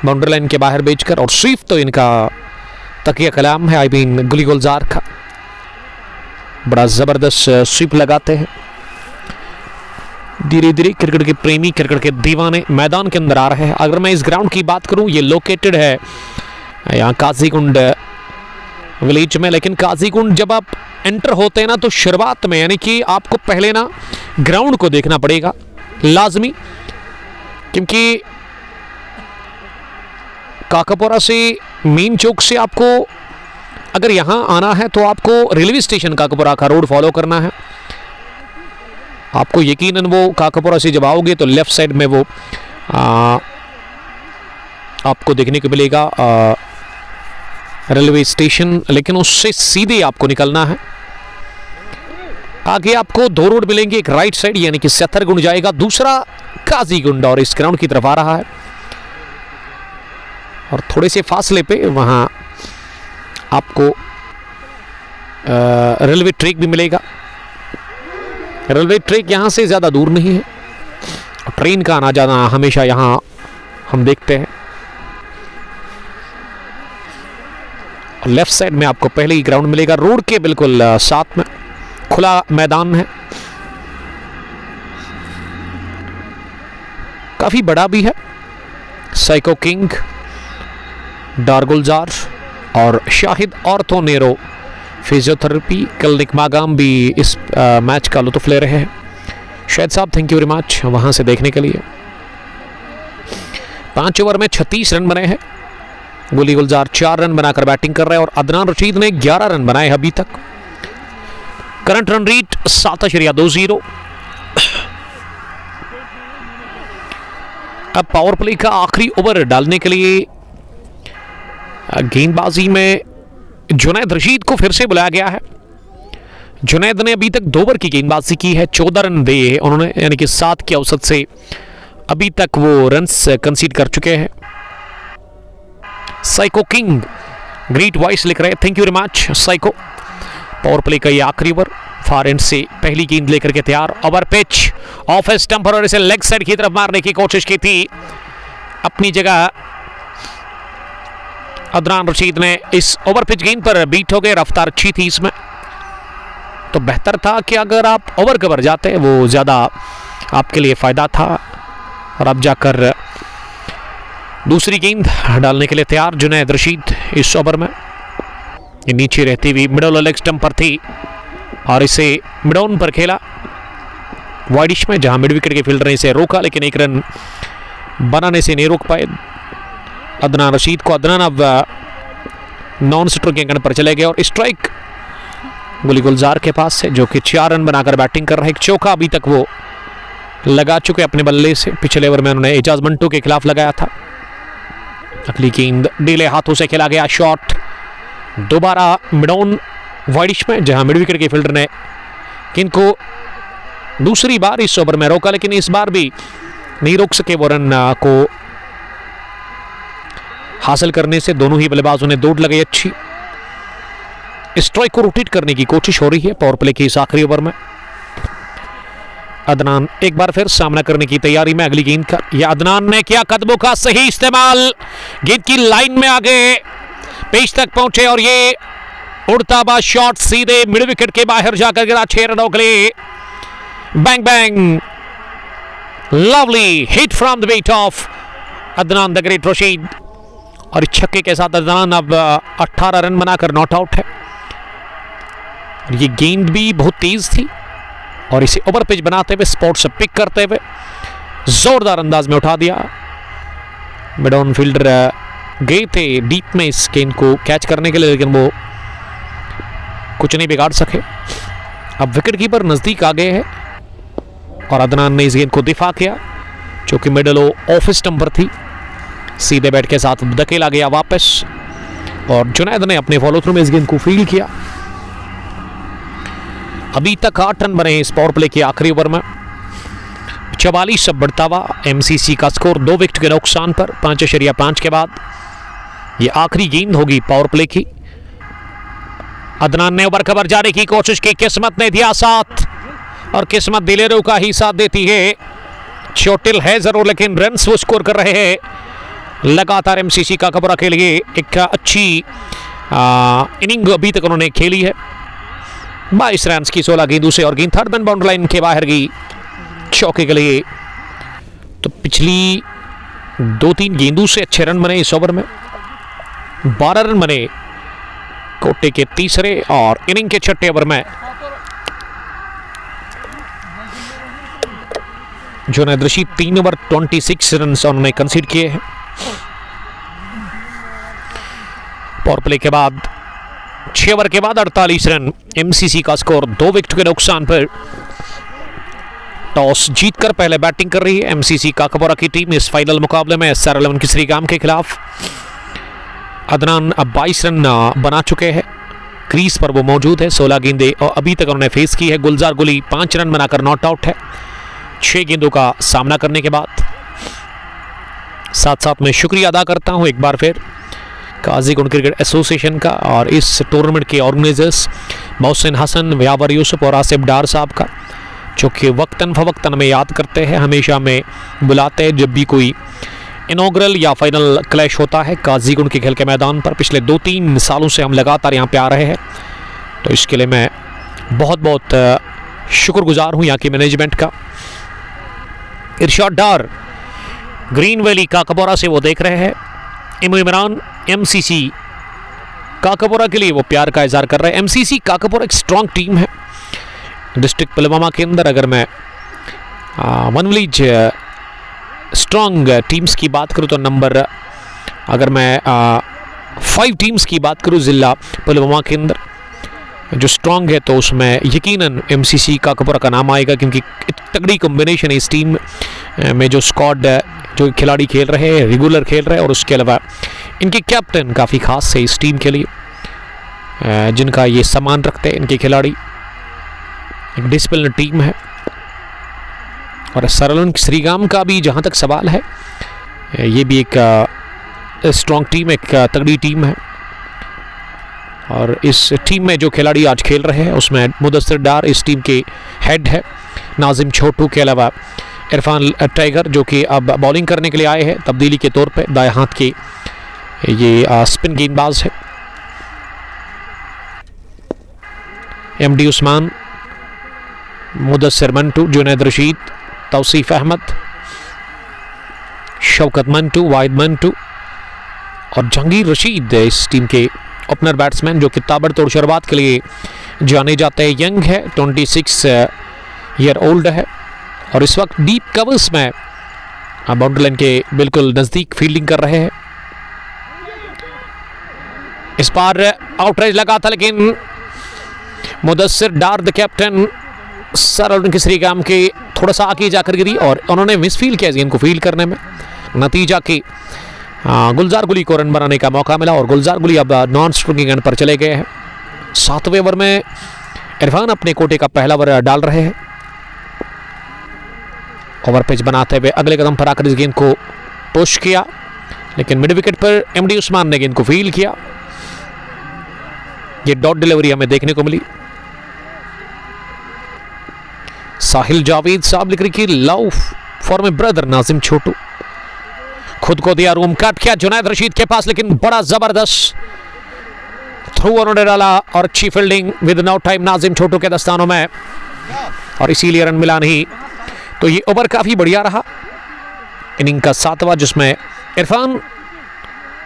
बाउंड्री लाइन के बाहर भेजकर। और स्वीप तो इनका तकिया कलाम है, आई मीन गुली गुलजार का, बड़ा जबरदस्त स्वीप लगाते हैं। धीरे धीरे क्रिकेट के प्रेमी, क्रिकेट के दीवाने मैदान के अंदर आ रहे हैं। अगर मैं इस ग्राउंड की बात करूं, ये लोकेटेड है यहाँ काजीगुंड विलेज में, लेकिन काजीगुंड जब आप एंटर होते हैं ना, तो शुरुआत में यानी कि आपको पहले ना ग्राउंड को देखना पड़ेगा लाजमी, क्योंकि काकापोरा से मेन चौक से आपको अगर यहाँ आना है तो आपको रेलवे स्टेशन काकापोरा का रोड फॉलो करना है। आपको यकीनन वो काकापोरा से जब आओगे तो लेफ्ट साइड में वो आपको देखने को मिलेगा रेलवे स्टेशन, लेकिन उससे सीधे आपको निकलना है। आगे आपको 2 रोड मिलेंगे, एक राइट साइड यानी कि सत्तरगुंड जाएगा, दूसरा काजीगुंड, और इस ग्राउंड की तरफ आ रहा है। और थोड़े से फासले पे वहाँ आपको रेलवे ट्रैक भी मिलेगा। रेलवे ट्रैक यहाँ से ज़्यादा दूर नहीं है, ट्रेन का आना जाना हमेशा यहाँ हम देखते हैं। लेफ्ट साइड में आपको पहले ही ग्राउंड मिलेगा, रोड के बिल्कुल साथ में खुला मैदान है, काफी बड़ा भी है। साइको किंग, डारगुलजार और शाहिद ऑर्थोनेरो फिजियोथेरेपी क्लिनिक मागाम भी इस मैच का लुत्फ ले रहे हैं। शाहिद साहब थैंक यू वेरी मच वहां से देखने के लिए। 5 ओवर में 36 रन बने हैं। गुली गुलजार 4 रन बनाकर बैटिंग कर रहे हैं और अदनान रशीद ने 11 रन बनाए अभी तक। Current run rate 7.20। अब पावर प्ले का आखिरी ओवर डालने के लिए गेंदबाजी में जुनैद रशीद को फिर से बुलाया गया है। जुनैद ने अभी तक 2 ओवर की गेंदबाजी की है, 14 रन दिए उन्होंने, यानी कि 7 की औसत से अभी तक वो रन्स कंसीड कर चुके हैं। साइको किंग ग्रेट वॉइस लिख रहे हैं, thank you very much psycho. Power play का ये आखिरी ओवर, फार एंड से पहली गेंद लेकर के तैयार। ओवर पिच ऑफ स्टंपर और इसे लेग साइड की तरफ मारने की कोशिश की थी। अपनी जगह अदनान रशीद ने इस ओवर पिच गेंद पर बीट हो गए, रफ्तार अच्छी थी इसमें, तो बेहतर था कि अगर आप ओवर कवर जाते वो ज्यादा आपके लिए फायदा था। और अब जाकर दूसरी गेंद डालने के लिए तैयार जुनैद रशीद इस ओवर में। ये नीचे रहती हुई मिडल लेग स्टंप पर थी और इसे मिडॉन पर खेला वाइडिश में, जहां मिड विकेट के फील्डर ने इसे रोका, लेकिन 1 रन बनाने से नहीं रोक पाए अदनान रशीद को। अदनान अब नॉन स्ट्रोक एंगल पर चले गए और स्ट्राइक गुली गुलजार के पास से, जो कि 4 रन बनाकर बैटिंग कर रहे हैं। एक चौका अभी तक वो लगा चुके अपने बल्ले से, पिछले ओवर में उन्होंने एजाज मंटू के खिलाफ लगाया था। अगली गेंद डीले हाथों से खेला गया, शॉट दोबारा मिडॉन वाइडिश में, जहां मिड विकेट के फील्डर ने गेंद को दूसरी बार इस ओवर में रोका, लेकिन इस बार भी नहीं रोक सके वो रन को हासिल करने से। दोनों ही बल्लेबाजों ने दौड़ लगाई अच्छी। स्ट्राइक को रोटेट करने की कोशिश हो रही है पावर प्ले के इस आखिरी ओवर में। अदनान एक बार फिर सामना करने की तैयारी में अगली गेंद का। यह अदनान ने किया कदमों का सही इस्तेमाल, गेंद की लाइन में आगे पेच तक पहुंचे और ये उड़ता हुआ शॉट सीधे मिड विकेट के बाहर जाकर गिरा 6 रनों के लिए। Bang bang, lovely hit from the wicket of Adnan the great Rashid. और छक्के के साथ अदनान अब 18 रन बनाकर नॉट आउट है। ये गेंद भी बहुत तेज थी और इसे ओवर पिच बनाते हुए, स्पॉट से पिक करते हुए जोरदार अंदाज में उठा दिया। मिडॉन फील्डर गए थे डीप में इस गेंद को कैच करने के लिए, लेकिन वो कुछ नहीं बिगाड़ सके। अब विकेट कीपर नजदीक आ गए हैं और अदनान ने इस गेंद को दिफा किया, जो कि मिडल ऑफ स्टंप पर थी। सीधे बैट के साथ धकेला गया वापस और जुनैद ने अपने फॉलो थ्रू में इस गेंद को फील्ड किया। अभी तक 8 रन बने इस पावर प्ले के आखिरी ओवर में। 44 सब बढ़ता हुआ एमसीसी का स्कोर 2 विकेट के नुकसान पर 5.5 के बाद। यह आखिरी गेंद होगी पावर प्ले की। अदनान ने ओवर कवर जाने की कोशिश की, किस्मत ने दिया साथ और किस्मत दिलेरों का ही साथ देती है। चोटिल है जरूर, लेकिन रन्स वो स्कोर कर रहे हैं लगातार। एमसीसी का कबरा के लिए एक अच्छी इनिंग अभी तक उन्होंने खेली है। 22 रन की 16 गेंदों से और गेंद थर्ड मैन बाउंड्री लाइन के बाहर गई चौके के लिए। तो पिछली 2-3 गेंदों से अच्छे रन बने इस ओवर में। 12 रन बने कोटे के तीसरे और इनिंग के छठे ओवर में। जुनैद रशीद 3 ओवर 26 रन उन्होंने कंसीड किए हैं। पावर प्ले के बाद 6 ओवर के बाद 48 रन, एमसीसी का स्कोर 2 विकेट के नुकसान पर। टॉस जीतकर पहले बैटिंग कर रही है एमसीसी काकापोरा की टीम इस फाइनल मुकाबले में सर11 किसरीगाम के खिलाफ। अदनान अब 22 रन बना चुके हैं, क्रीज पर वो मौजूद है। 16 गेंदें और अभी तक उन्होंने फेस की है। गुलजार गुली 5 रन बनाकर नॉट आउट है 6 गेंदों का सामना करने के बाद। साथ साथ मैं शुक्रिया अदा करता हूं एक बार फिर काजीगुंड क्रिकेट एसोसिएशन का और इस टूर्नामेंट के ऑर्गेनाइजर्स मोहसिन हसन, व्यावर यूसुफ और आसिफ डार साहब का, जो कि वक्तन फवक्तन में याद करते हैं, हमेशा में बुलाते हैं जब भी कोई इनॉग्रल या फाइनल क्लैश होता है काजीगुंड के खेल के मैदान पर। पिछले 2-3 सालों से हम लगातार यहाँ पे आ रहे हैं, तो इसके लिए मैं बहुत बहुत शुक्रगुजार हूँ यहाँ की मैनेजमेंट का। इरशाद डार ग्रीन वैली काकापोरा से वो देख रहे हैं। इमरान एमसीसी काकापोरा के लिए वो प्यार का इजहार कर रहे हैं। एमसीसी काकापोरा एक स्ट्रॉन्ग टीम है डिस्ट्रिक्ट पुलवामा के अंदर। अगर मैं वन विलेज स्ट्रॉन्ग टीम्स की बात करूँ तो नंबर, अगर मैं 5 टीम्स की बात करूँ ज़िला पुलवामा के अंदर जो स्ट्रॉन्ग है, तो उसमें यकीनन एमसीसी काकापोरा का नाम आएगा, क्योंकि तगड़ी कॉम्बिनेशन है इस टीम में। जो स्क्वाड जो खिलाड़ी खेल रहे हैं, रेगुलर खेल रहे हैं, और उसके अलावा इनके कैप्टन काफ़ी खास है इस टीम के लिए, जिनका ये सम्मान रखते हैं इनके खिलाड़ी। एक डिसिप्लिन टीम है। और सरलन श्रीगाम का भी जहाँ तक सवाल है, ये भी एक स्ट्रॉन्ग टीम, एक तगड़ी टीम है। और इस टीम में जो खिलाड़ी आज खेल रहे हैं उसमें मुदस्सिर डार इस टीम के हेड है, नाजिम छोटू के अलावा इरफान टाइगर जो कि अब बॉलिंग करने के लिए आए हैं तब्दीली के तौर पे। दाएं हाथ के ये स्पिन गेंदबाज है। एमडी उस्मान, मुदस्सिर मंटू, जुनैद रशीद, तौसीफ अहमद, शौकत मंटू, वाहिद मंटू और जहांगीर रशीद इस टीम के ओपनर बैट्समैन, जो कि ताबड़तोड़ शुरुआत के लिए जाने जाते हैं। यंग है, 26 ईयर ओल्ड है, और इस वक्त डीप कवर्स में बाउंड्री लाइन के बिल्कुल नज़दीक फील्डिंग कर रहे हैं। इस बार आउटरेज लगा था, लेकिन मुदस्सिर डार द कैप्टन सरलन श्रीगाम के थोड़ा सा आगे जाकर गिरी और उन्होंने मिसफील किया गेंद को फील्ड करने में। नतीजा कि गुलजार गुली को रन बनाने का मौका मिला और गुलजार गुली अब नॉन स्ट्रोकिंग एंड पर चले गए हैं। 7वें ओवर में इरफान अपने कोटे का पहला ओवर डाल रहे हैं। ओवर पिच बनाते हुए अगले कदम पर आकर इस गेंद को पुश किया, लेकिन मिड विकेट पर एमडी उस्मान ने गेंद को फील्ड किया। ये डॉट डिलीवरी हमें देखने को मिली। साहिल जावेद साहब लिख रही कि love for my brother Nazim Chhotu, खुद को दिया रूम कट किया जुनैद रशीद के पास, लेकिन बड़ा जबरदस्त थ्रू उन्होंने डाला और अच्छी fielding with no time Nazim Chhotu के दस्तानों में, और इसीलिए रन मिला नहीं। तो ये ओवर काफी बढ़िया रहा। इनिंग का 7वां, जिसमें इरफान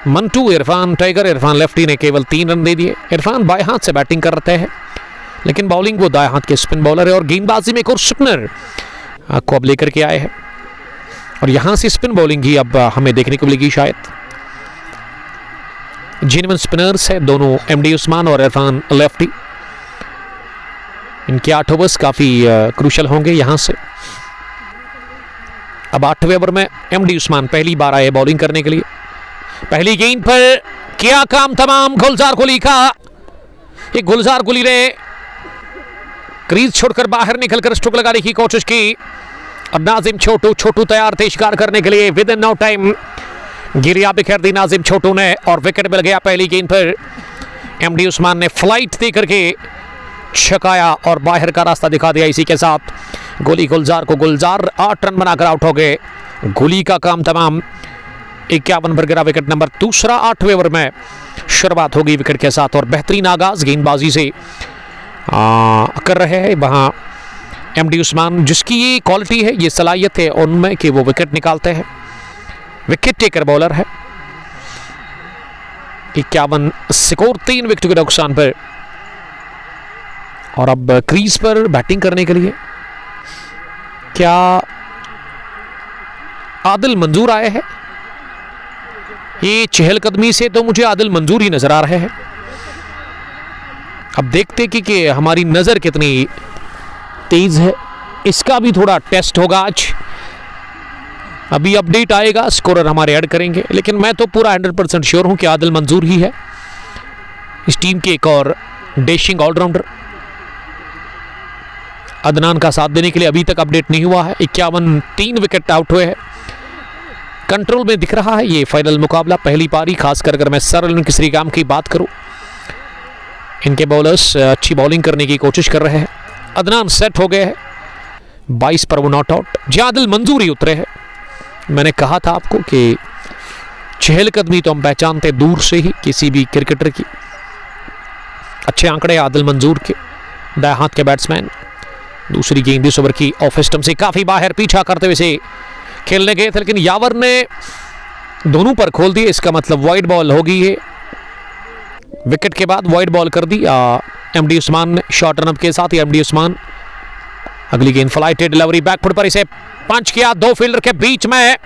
मंटू, इरफान टाइगर, इरफान लेफ्टी ने केवल 3 रन दे दिए। इरफान बाएं हाथ से बैटिंग कर रहे हैं, लेकिन बॉलिंग वो दाएं हाथ के स्पिन बॉलर है और गेंदबाजी में एक और स्पिनर को अब लेकर के आए हैं, और यहां से स्पिन बॉलिंग ही अब हमें देखने को मिलेगी शायद। जेन्युइन स्पिनर्स है दोनों, एमडी उस्मान और इरफान लेफ्टी। इनके 8 ओवर्स काफी क्रूशल होंगे यहां से। अब 8वें ओवर में एमडी उस्मान पहली बार आए बॉलिंग करने के लिए। पहली गेंद पर किया काम तमाम गुलजार गुली का। ये गुलजार गुली ने क्रीज छोड़कर बाहर निकलकर स्ट्रोक लगाने की कोशिश की, और नाजिम छोटू तैयार थे शिकार करने के लिए। विद इन नो टाइम गिरिया बिखेर दी नाजिम छोटू ने और विकेट मिल गया पहली गेंद पर। एमडी उस्मान ने फ्लाइट दे करके छकाया और बाहर का रास्ता दिखा दिया। इसी के साथ गोली गुलजार को, गुलजार 8 रन बनाकर आउट हो गए। गोली का काम तमाम। 51 पर गिरा विकेट नंबर दूसरा। 8वें ओवर में शुरुआत होगी विकेट के साथ, और बेहतरीन आगाज गेंदबाजी से कर रहे हैं वहां एमडी उस्मान, जिसकी ये क्वालिटी है, ये सलाहियत है उनमें कि वो विकेट निकालते हैं। विकेट टेकर बॉलर है। 51 स्कोर, 3 विकेट के नुकसान पर, और अब क्रीज पर बैटिंग करने के लिए क्या आदिल मंजूर आए हैं। ये चहलकदमी से तो मुझे आदिल मंजूर ही नजर आ रहे हैं। अब देखते कि हमारी नजर कितनी तेज है, इसका भी थोड़ा टेस्ट होगा आज। अभी अपडेट आएगा, स्कोरर हमारे ऐड करेंगे, लेकिन मैं तो पूरा 100% श्योर हूं कि आदिल मंजूर ही है इस टीम के एक और डैशिंग ऑलराउंडर। अदनान का साथ देने के लिए अभी तक अपडेट नहीं हुआ है। 51, 3 विकेट आउट हुए हैं। कंट्रोल में दिख रहा है ये फाइनल मुकाबला, पहली पारी। खासकर अगर मैं सरलन श्रीगाम की बात करूं, इनके बॉलर्स अच्छी बॉलिंग करने की कोशिश कर रहे हैं। अदनान सेट हो गए हैं, 22 पर वो नॉट आउट। आदिल मंजूर ही उतरे हैं। मैंने कहा था आपको कि चहलकदमी तो हम पहचानते दूर से ही किसी भी क्रिकेटर की। अच्छे आंकड़े आदिल मंजूर के, दाएं हाथ के बैट्समैन। दूसरी गेंद इस ओवर की ऑफ स्टंप से काफी बाहर, पीछा करते हुए से खेलने गए थे, लेकिन यावर ने दोनों पर खोल दिए। इसका मतलब वाइड बॉल होगी है। विकेट के बाद वाइड बॉल कर दी एमडी उस्मान ने शॉर्ट रन अप के साथ ही। एमडी उस्मान अगली गेंद फ्लाइटेड डिलीवरी बैकफुट पर, इसे पंच किया। दो फील्डर के बीच में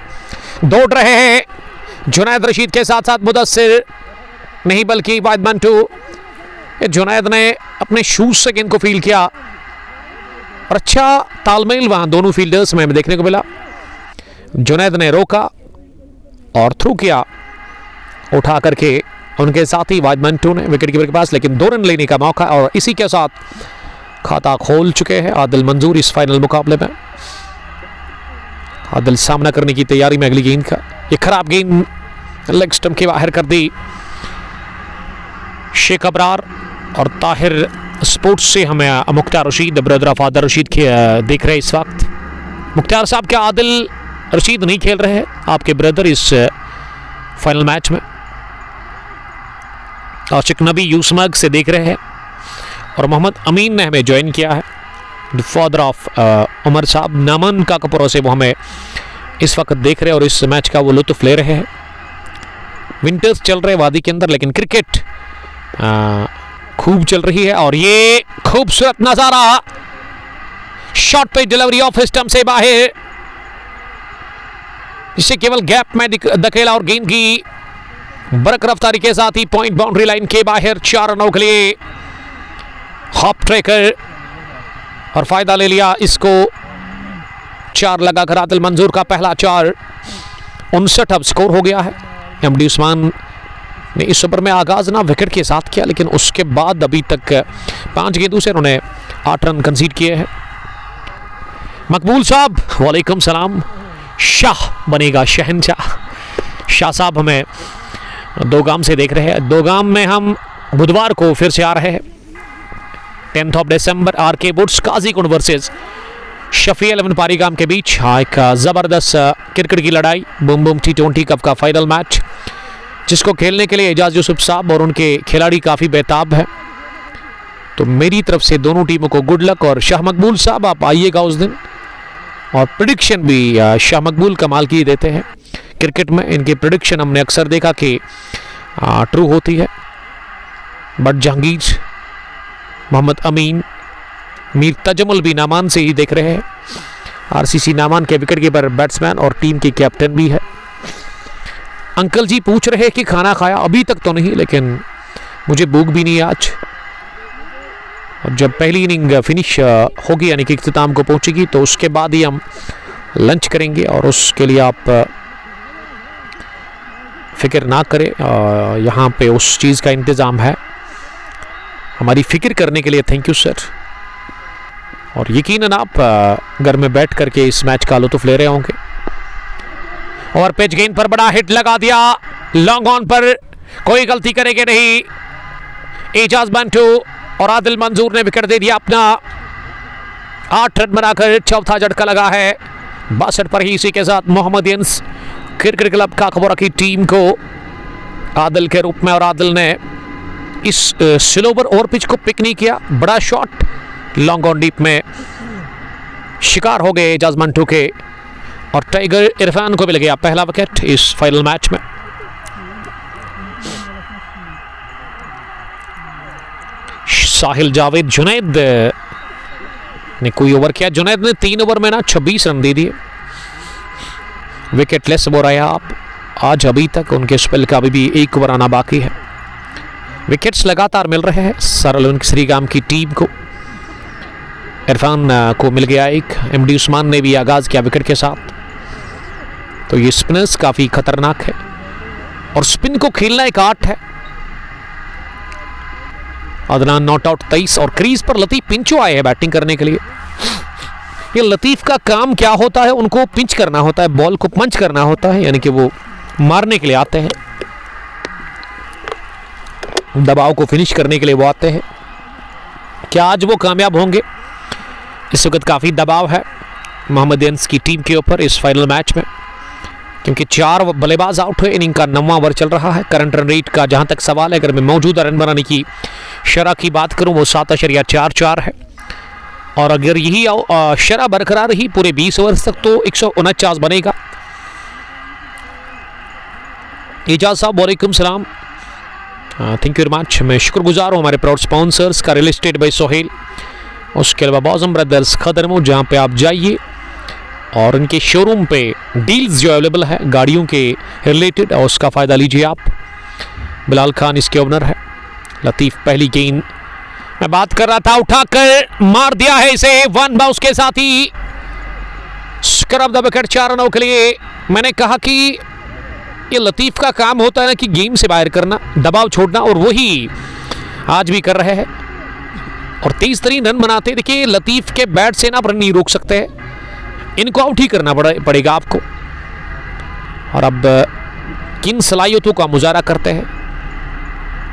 दौड़ रहे हैं जुनैद रशीद के साथ साथ मुदस्सिर नहीं बल्कि वाइड मंटू। जुनैद ने अपने शूज से गेंद को फील किया और अच्छा तालमेल वहां दोनों फील्डर्स में देखने को मिला। जुनैद ने रोका और थ्रू किया उठा करके उनके साथ ही वाइड मंटू ने विकेट कीपर के पास, लेकिन 2 रन लेने का मौका और इसी के साथ खाता खोल चुके हैं आदिल मंजूर इस फाइनल मुकाबले में। आदिल सामना करने की तैयारी में अगली गेंद का। ये खराब गेंद लेग स्टंप के बाहर कर दी। शेख अबरार और ताहिर स्पोर्ट्स से हमें मुख्तार रशीद, ब्रदर ऑफ आदिल रशीद देख रहे हैं इस वक्त। मुख्तार साहब, क्या आदिल रशीद नहीं खेल रहे हैं आपके ब्रदर इस फाइनल मैच में? आशिक नबी यूसमर्ग से देख रहे हैं और मोहम्मद अमीन ने हमें ज्वाइन किया है, द फादर ऑफ उमर साहब। नामन का कपूरों से वो हमें इस वक्त देख रहे हैं और इस मैच का वो लुत्फ ले रहे हैं। विंटर्स चल रहे वादी के अंदर, लेकिन क्रिकेट खूब चल रही है और ये खूबसूरत नजारा। शॉट पे डिलीवरी ऑफ स्टंप से बाहर, इसे केवल गैप में धकेला और गेंद की बरक रफ्तारी के साथ ही पॉइंट बाउंड्री लाइन के बाहर 4 रनों के लिए हॉप ट्रेकर और फायदा ले लिया। इसको 4 लगाकर आदिल मंजूर का पहला 4, 59 अब स्कोर हो गया है। एमडी उस्मान ने इस ओवर में आगाज ना विकेट के साथ किया, लेकिन उसके बाद अभी तक 5 गेंदों से उन्होंने 8 रन कंसीड किए हैं। मकबूल साहब, वालेकुम सलाम। शाह बनेगा शहनशाह। शाह साहब हमें दोगाम से देख रहे हैं। दोगाम में हम बुधवार को फिर से आ रहे हैं, 10 दिसंबर, R K Wood's Qazigund versus Shafi 11 पारीगाम के बीच। हाँ, एक ज़बरदस्त क्रिकेट की लड़ाई, बूम बूम T20 कप का फाइनल मैच, जिसको खेलने के लिए एजाज यूसुफ साहब और उनके खिलाड़ी काफ़ी बेताब हैं। तो मेरी तरफ से दोनों टीमों को गुड लक। और शाह मकबूल साहब, आप आइएगा उस दिन, और प्रेडिक्शन भी शाह मकबूल कमाल की देते हैं क्रिकेट में। इनकी प्रेडिक्शन हमने अक्सर देखा कि ट्रू होती है। बट जहांगीर, मोहम्मद अमीन, मीर तजमुल भी नामान से ही देख रहे हैं। आरसीसी नामान के विकेट कीपर, बैट्समैन और टीम के कैप्टन भी है। अंकल जी पूछ रहे हैं कि खाना खाया? अभी तक तो नहीं, लेकिन मुझे भूख भी नहीं है आज। और जब पहली इनिंग फिनिश होगी यानी कि इख्तिताम को पहुंचेगी, तो उसके बाद ही हम लंच करेंगे। और उसके लिए आप फिक्र ना करें, यहाँ पे उस चीज़ का इंतज़ाम है। हमारी फिक्र करने के लिए थैंक यू सर। और यकीनन आप घर में बैठ करके इस मैच का लुत्फ ले रहे होंगे। और पिच गेंद पर बड़ा हिट लगा दिया, लॉन्ग ऑन पर कोई गलती करेंगे नहीं। एजाज मंटू और आदिल मंजूर ने विकेट दे दिया अपना। 8 रन बनाकर चौथा झटका लगा है 62 पर ही। इसी के साथ मोहम्मदियंस क्रिकेट क्लब काकबोरा की टीम को आदिल के रूप में, और आदिल ने इस स्लोवर ओवर पिच को पिक नहीं किया। बड़ा शॉट लॉन्ग ऑन डीप में शिकार हो गए एजाज मंटू के, और टाइगर इरफान को मिल गया पहला विकेट इस फाइनल मैच में। साहिल जावेद, जुनैद ने कोई ओवर किया। जुनैद ने 3 ओवर में ना 26 रन दे दिए। विकेट लेस हो रहा आप आज, अभी तक उनके स्पेल का अभी भी 1 ओवर आना बाकी है। विकेट्स लगातार मिल रहे हैं सरलवन श्रीगाम की टीम को। इरफान को मिल गया एक, एमडी उस्मान ने भी आगाज किया विकेट के साथ। तो ये स्पिनर्स काफी खतरनाक है और स्पिन को खेलना एक आर्ट है। अदनान नॉट आउट 23 और क्रीज पर लतीफ पिंचो आए हैं बैटिंग करने के लिए। ये लतीफ का काम क्या होता है? उनको पिंच करना होता है, बॉल को पंच करना होता है, यानी कि वो मारने के लिए आते हैं, दबाव को फिनिश करने के लिए वो आते हैं। क्या आज वो कामयाब होंगे? इस वक्त काफी दबाव है मोहम्मदियंस की टीम के ऊपर इस फाइनल मैच में, क्योंकि 4 बल्लेबाज आउट हुए। इनिंग का 9वां ओवर चल रहा है। करंट रन रेट का जहां तक सवाल है, अगर मैं मौजूदा रन बनाने की शरह की बात करूं, वो 7.44 है। और अगर यही शरह बरकरार रही पूरे 20 ओवर तक तो 149 बनेगा। एजाज साहब वालेकुम सलाम, थैंक यू वेरी मच। मैं शुक्रगुजार हूँ हमारे प्राउड स्पॉन्सर्स का, रियल एस्टेट बाय सोहेल, उसके अलावा बॉजम ब्रदर्स खदरमो, जहाँ पे आप जाइए और उनके शोरूम पे डील्स जो अवेलेबल है गाड़ियों के रिलेटेड, और उसका फ़ायदा लीजिए आप। बिलाल खान इसके ओनर है। लतीफ़ पहली गेंद मैं बात कर रहा था, उठाकर मार दिया है इसे 1 बाउंस के साथ ही स्क्रब द विकेट 4 रनों के लिए। मैंने कहा कि ये लतीफ़ का काम होता है ना कि गेम से बाहर करना, दबाव छोड़ना, और वही आज भी कर रहे हैं और 23 रन बनाते। देखिए लतीफ़ के बैट से ना आप रन नहीं रोक सकते हैं, इनको आउट ही करना पड़ेगा आपको। और अब किन सलाहियतों का मुजाहरा करते हैं,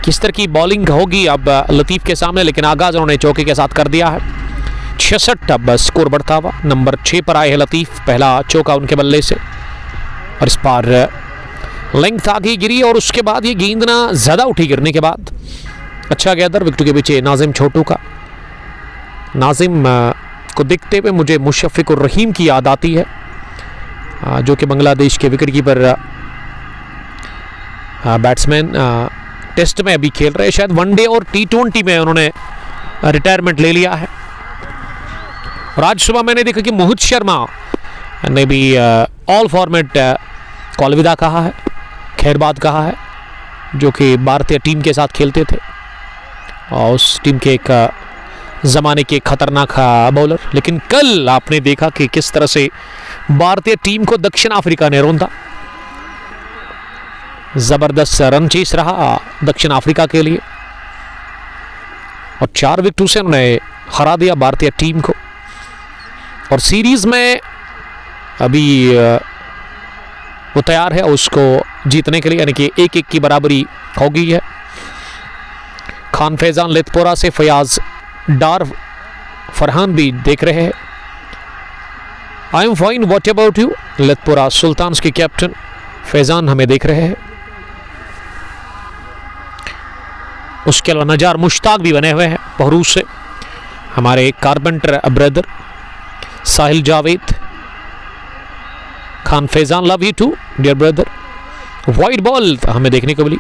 किस तरह की बॉलिंग होगी अब लतीफ़ के सामने, लेकिन आगाज उन्होंने चौके के साथ कर दिया है। 66 अब स्कोर बढ़ता हुआ नंबर 6 पर आए हैं लतीफ़। पहला चौका उनके बल्ले से और इस पर लेंथ आगे गिरी और उसके बाद ये गेंद ना ज़्यादा उठी गिरने के बाद अच्छा गया दर विकेट के पीछे नाजिम छोटू का। नाजिम को देखते हुए मुझे मुशफ़िकुर रहीम की याद आती है, जो कि बांग्लादेश के विकेट कीपर बैट्समैन टेस्ट में अभी खेल रहे हैं, शायद वनडे और T20 में उन्होंने रिटायरमेंट ले लिया है। और आज सुबह मैंने देखा कि मोहित शर्मा ने भी ऑल फॉर्मेट को अलविदा कहा है, खैरबाद कहा है, जो कि भारतीय टीम के साथ खेलते थे और उस टीम के एक ज़माने के खतरनाक बॉलर। लेकिन कल आपने देखा कि किस तरह से भारतीय टीम को दक्षिण अफ्रीका ने रौंदा। जबरदस्त रन चेस रहा दक्षिण अफ्रीका के लिए और 4 विकेटों से उन्होंने हरा दिया भारतीय टीम को। और सीरीज में अभी वो तैयार है उसको जीतने के लिए, यानी कि 1-1 की बराबरी हो गई है। खान फैजान लेथपोरा से फयाज डार फरहान भी देख रहे हैं। I am fine, what about you? Lethpora Sultans के कैप्टन फैजान हमें देख रहे हैं। उसके अलावा नजार मुश्ताक भी बने हुए हैं बहरूज से, हमारे carpenter brother Sahil Javed. Khan Faizan, love you too dear brother. Wide ball हमें देखने को मिली।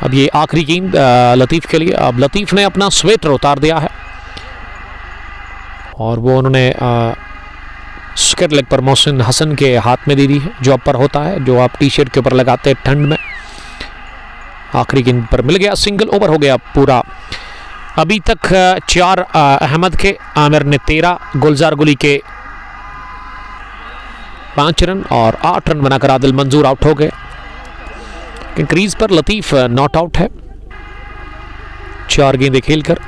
अब ये आखिरी गेंद लतीफ़ के लिए। अब लतीफ़ ने अपना स्वेटर उतार दिया है और वो उन्होंने स्केट लेग पर मोहसिन हसन के हाथ में दे दी है, जो अपर होता है, जो आप टी शर्ट के ऊपर लगाते हैं ठंड में। आखिरी गेंद पर मिल गया, सिंगल ओवर हो गया पूरा। अभी तक 4 अहमद के, आमिर ने 13, गुलजार गुली के 5 रन और 8 रन बनाकर आदिल मंजूर आउट हो गए। क्रीज पर लतीफ़ नॉट आउट है 4 गेंदें खेलकर।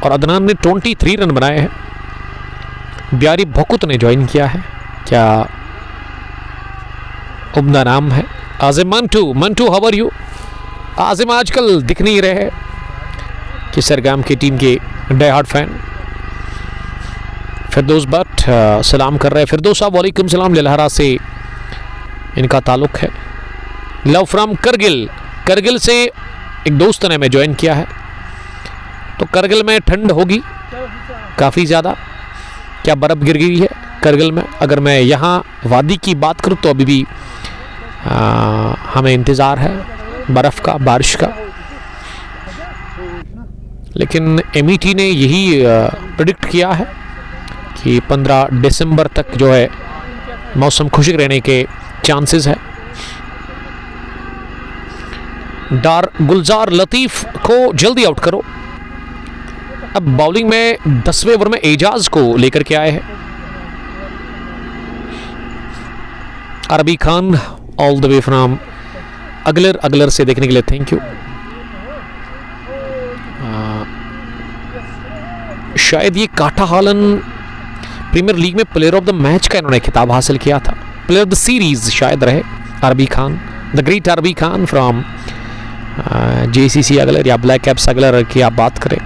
और अदनान ने 23 रन बनाए हैं। ब्यारी भोकुत ने ज्वाइन किया है, क्या उम्दा नाम है। आजिम मंटू हाउ आर यू? आजिम आजकल दिख नहीं रहे कि सरगाम की टीम के डाई हार्ड फैन। फिरदौस भट्ट सलाम कर रहे हैं। फिरदौस साहब वालेकुम सलाम, लहरा से इनका ताल्लुक़ है। लव फ्रॉम करगिल से एक दोस्त ने हमें ज्वाइन किया है। तो करगिल में ठंड होगी काफ़ी ज़्यादा, क्या बर्फ़ गिर गई है करगिल में? अगर मैं यहाँ वादी की बात करूँ तो अभी भी हमें इंतज़ार है बर्फ़ का, बारिश का। लेकिन MET ने यही प्रेडिक्ट किया है कि 15 दिसंबर तक जो है मौसम खुशक रहने के चांसेस है। डार गुलजार लतीफ़ को जल्दी आउट करो। अब बॉलिंग में 10वें ओवर में एजाज को लेकर के आए हैं अरबी Khan, all the way from अगलर से देखने के लिए थैंक यू। शायद ये काटा हालन प्रीमियर लीग में प्लेयर ऑफ द मैच का इन्होंने खिताब हासिल किया था, प्लेयर ऑफ द सीरीज शायद रहे अरबी खान, द ग्रेट अरबी खान फ्रॉम JCC अगलर या ब्लैक कैप्स अगलर की आप बात करें।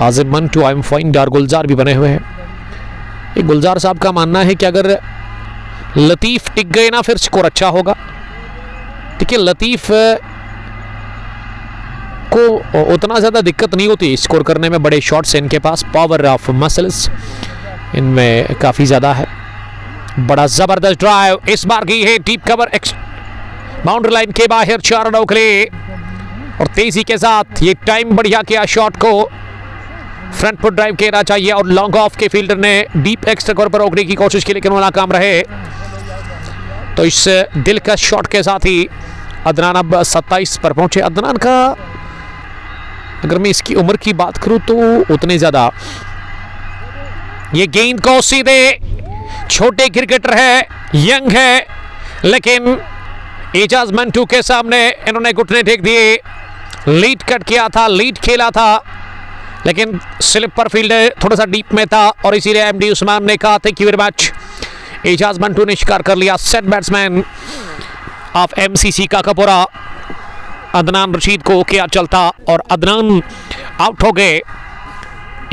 आजिम मंटू, आई एम फाइन, डार गुलजार भी बने हुए हैं। एक गुलजार साहब का मानना है कि अगर लतीफ टिक गए ना फिर स्कोर अच्छा होगा। देखिए लतीफ को उतना ज़्यादा दिक्कत नहीं होती स्कोर करने में, बड़े शॉट्स हैं इनके पास, पावर ऑफ मसल्स इनमें काफ़ी ज़्यादा है। बड़ा ज़बरदस्त ड्राइव इस बार की है, डीप कवर बाउंड्री लाइन के बाहर 4 रनों के लिए, और तेज़ी के साथ ये टाइम बढ़िया किया, शॉट को फ्रंट फुट ड्राइव कहना चाहिए, और लॉन्ग ऑफ के फील्डर ने डीप एक्स्ट्रा कवर पर रोकने की कोशिश की लेकिन वो नाकाम रहे। तो इस दिलकश शॉट के साथ ही अदनान अब 27 पर पहुंचे। अदनान का अगर मैं इसकी उम्र की बात करूं तो उतने ज़्यादा, ये गेंद को सीधे, छोटे क्रिकेटर है, यंग है, लेकिन एजाज मंटू के सामने इन्होंने घुटने टेक दिए। लीड कट किया था, लीड खेला था, लेकिन स्लिप पर फील्डर थोड़ा सा डीप में था, और इसीलिए एमडी उस्मान ने कहा thank you very much. Ejaz Mantoo ने शिकार कर लिया। सेट बैट्समैन ऑफ एमसीसी काकापुरा अदनान रशीद को क्या चलता, और अदनान आउट हो गए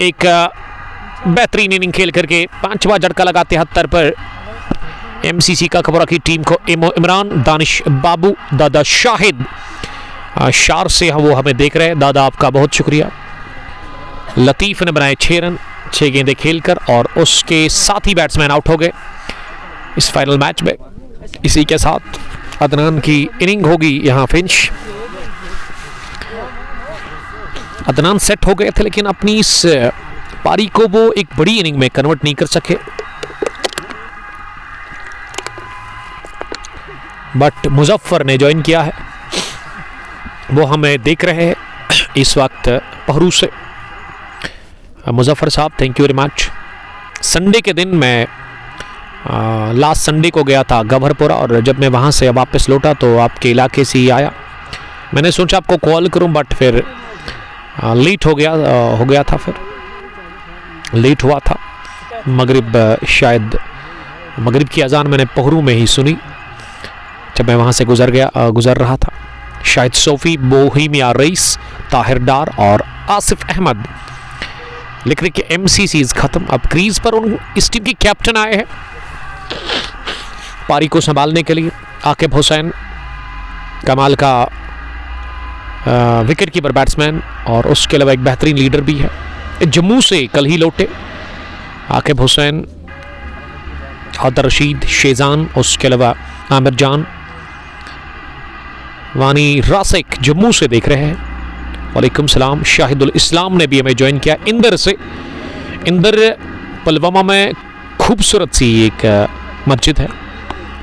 एक बेहतरीन इनिंग खेल करके। 5वां झटका लगा 73 पर एमसीसी काकापुरा की टीम को। इमरान, दानिश बाबू, दादा शाहिद शार से वो हमें देख रहे हैं, दादा आपका बहुत शुक्रिया। लतीफ ने बनाए 6 रन 6 गेंदें खेलकर, और उसके साथ ही बैट्समैन आउट हो गए इस फाइनल मैच में। इसी के साथ अदनान की इनिंग होगी यहाँ फिनिश। अदनान सेट हो गए थे लेकिन अपनी इस पारी को वो एक बड़ी इनिंग में कन्वर्ट नहीं कर सके, बट मुजफ्फर ने ज्वाइन किया है, वो हमें देख रहे हैं इस वक्त पहरू से। मुजफ्फर साहब thank you very much. Sunday के दिन मैं लास्ट संडे को गया था गभरपुरा, और जब मैं वहाँ से वापस लौटा तो आपके इलाके से ही आया। मैंने सोचा आपको कॉल करूं, बट फिर लेट हो गया था, फिर लेट हुआ था। शायद मगरिब की अजान मैंने पहरू में ही सुनी जब मैं वहाँ से गुजर रहा था। शायद सोफ़ी, बोहिमिया रईस, ताहिर डार और आसिफ अहमद लिख रहे कि एमसीसीज खत्म। अब क्रीज पर इस टीम के कैप्टन आए हैं पारी को संभालने के लिए। आकिब हुसैन कमाल का विकेट कीपर बैट्समैन, और उसके अलावा एक बेहतरीन लीडर भी है। जम्मू से कल ही लौटे आकिब हुसैन, हदर रशीद, शेजान, उसके अलावा आमिर जान, वानी रासिक जम्मू से देख रहे हैं। वालेकुम सलाम। शाहिदुल इस्लाम ने भी हमें ज्वाइन किया इंदर से। इंदर पुलवामा में खूबसूरत सी एक मस्जिद है,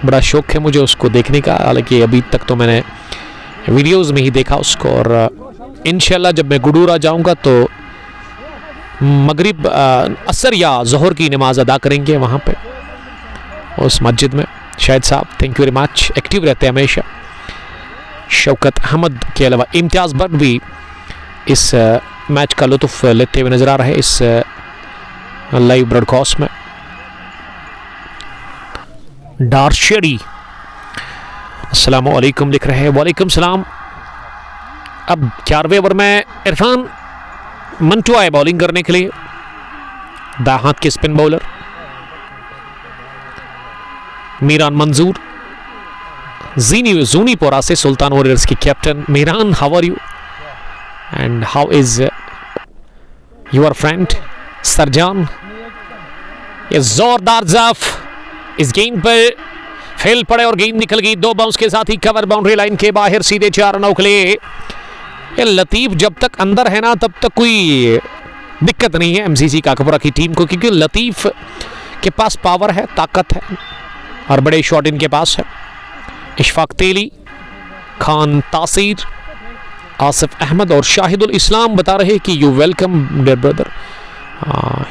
बड़ा शौक है मुझे उसको देखने का, हालांकि अभी तक तो मैंने वीडियोस में ही देखा उसको, और इंशाल्लाह जब मैं गुडूरा जाऊंगा तो मगरिब असर या ज़ोहर की नमाज अदा करेंगे वहाँ पे उस मस्जिद में। शाहिद साहब thank you very much, active रहते हैं हमेशा। शौकत अहमद के अलावा इम्तियाज़ भट्ट भी इस मैच का लुत्फ़ लेते हुए नजर आ रहे हैं इस लाइव ब्रॉडकास्ट में। डारशेरी अस्सलामु अलैकुम लिख रहे हैं। वालेकुम सलाम। अब 11वें ओवर में इरफान मंटू आए बॉलिंग करने के लिए, दाएं हाथ के स्पिन बॉलर। मीरान मंजूर जूनीपोरा से सुल्तान वॉरियर्स की कैप्टन। Miran, how are you and how is your friend Sarjan? ये जोरदार जफ इस गेंद पर फेल पड़े और गेंद निकल गई 2 बाउंस के साथ ही कवर बाउंड्री लाइन के बाहर सीधे 4 रनों के लिए। ये लतीफ जब तक अंदर है ना तब तक कोई दिक्कत नहीं है एमसीसी काकापुरा की टीम को, क्योंकि लतीफ के पास पावर है, ताकत है और बड़े शॉट इनके पास है। इशफाक तेली, खान तासीर, आसिफ अहमद और शाहिदुल इस्लाम बता रहे कि यू वेलकम डियर ब्रदर।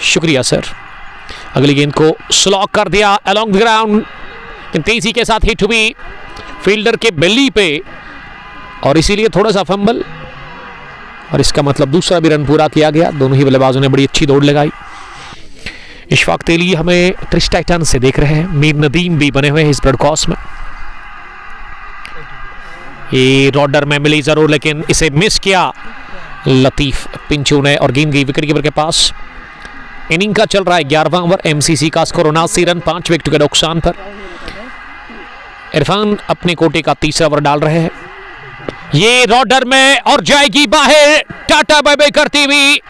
शुक्रिया सर। अगली गेंद को स्लॉक कर दिया अलोंग द ग्राउंड, तेजी के साथ हिट हुई फील्डर के बेली पे और इसीलिए थोड़ा सा फंबल, और इसका मतलब दूसरा भी रन पूरा किया गया। दोनों ही बल्लेबाजों ने बड़ी अच्छी दौड़ लगाई। इशफाक तेली हमें ट्रिश टाइटन से देख रहे हैं। मीर नदीम भी बने हुए हैं इस ब्रॉडकास्ट में। ये रॉडर में मिली जरूर लेकिन इसे मिस किया लतीफ पिंचू ने और गेंद गई विकेट कीपर के पास। इनिंग का चल रहा है 11वां ओवर। एमसीसी का स्कोर 79 रन 5 विकेट के नुकसान पर। इरफान अपने कोटे का तीसरा ओवर डाल रहे हैं। ये रॉडर में और जाएगी बाहर, टाटा बाय बाय करती हुई।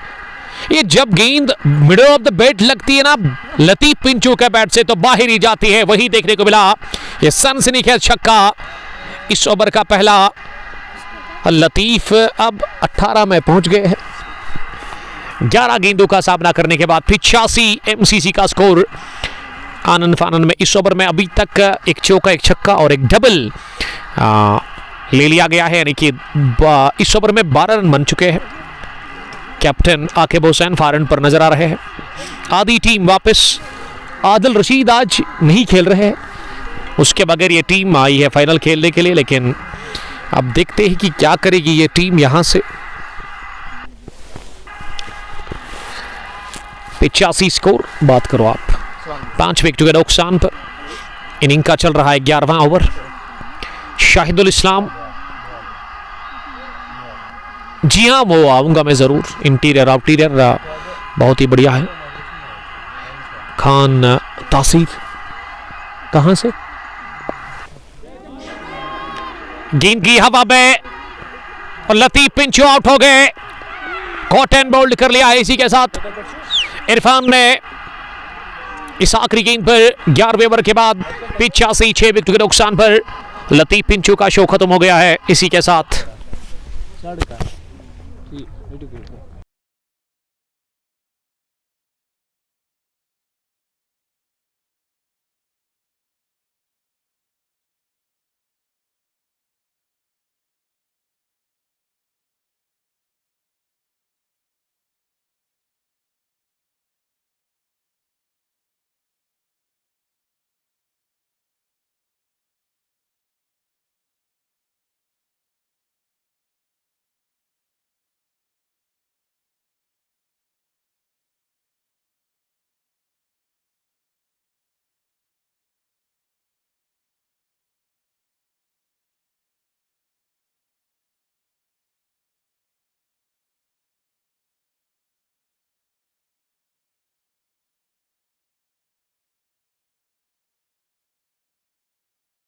ये जब गेंद मिडल ऑफ द बैट लगती है ना लतीफ पिंचू के बैट से तो बाहर ही जाती है, वही देखने को मिला। ये सनसनीखेज छक्का इस ओवर का पहला। लतीफ अब 18 में पहुंच गए हैं। 11 गेंदों का सामना करने के बाद 85 एमसीसी का स्कोर। आनंद फानंद में इस ओवर में अभी तक एक चौका, एक छक्का और एक डबल ले लिया गया है, यानी कि इस ओवर में 12 रन बन चुके हैं। कैप्टन आकिब हुसैन फारन पर नजर आ रहे हैं। आधी टीम वापस। आदिल रशीद आज नहीं खेल रहे हैं, उसके बगैर ये टीम आई है फाइनल खेलने के लिए, लेकिन अब देखते हैं कि क्या करेगी ये टीम यहां से। 85 स्कोर बात करो आप। 5 विकेट के नुकसान पर इनिंग का चल रहा है 11वां ओवर। शाहिदुल इस्लाम, जी हाँ वो आऊंगा मैं जरूर। इंटीरियर आउटीरियर बहुत ही बढ़िया है। खान तासीर कहां से? गेंद की हवा में और लतीफ पिंचू आउट हो गए। कॉट एंड बोल्ड कर लिया इसी के साथ इरफान ने इस आखिरी गेंद पर 11वें ओवर के बाद 85 6 विकेट के नुकसान पर लतीफ पिंचू का शो खत्म हो गया है इसी के साथ।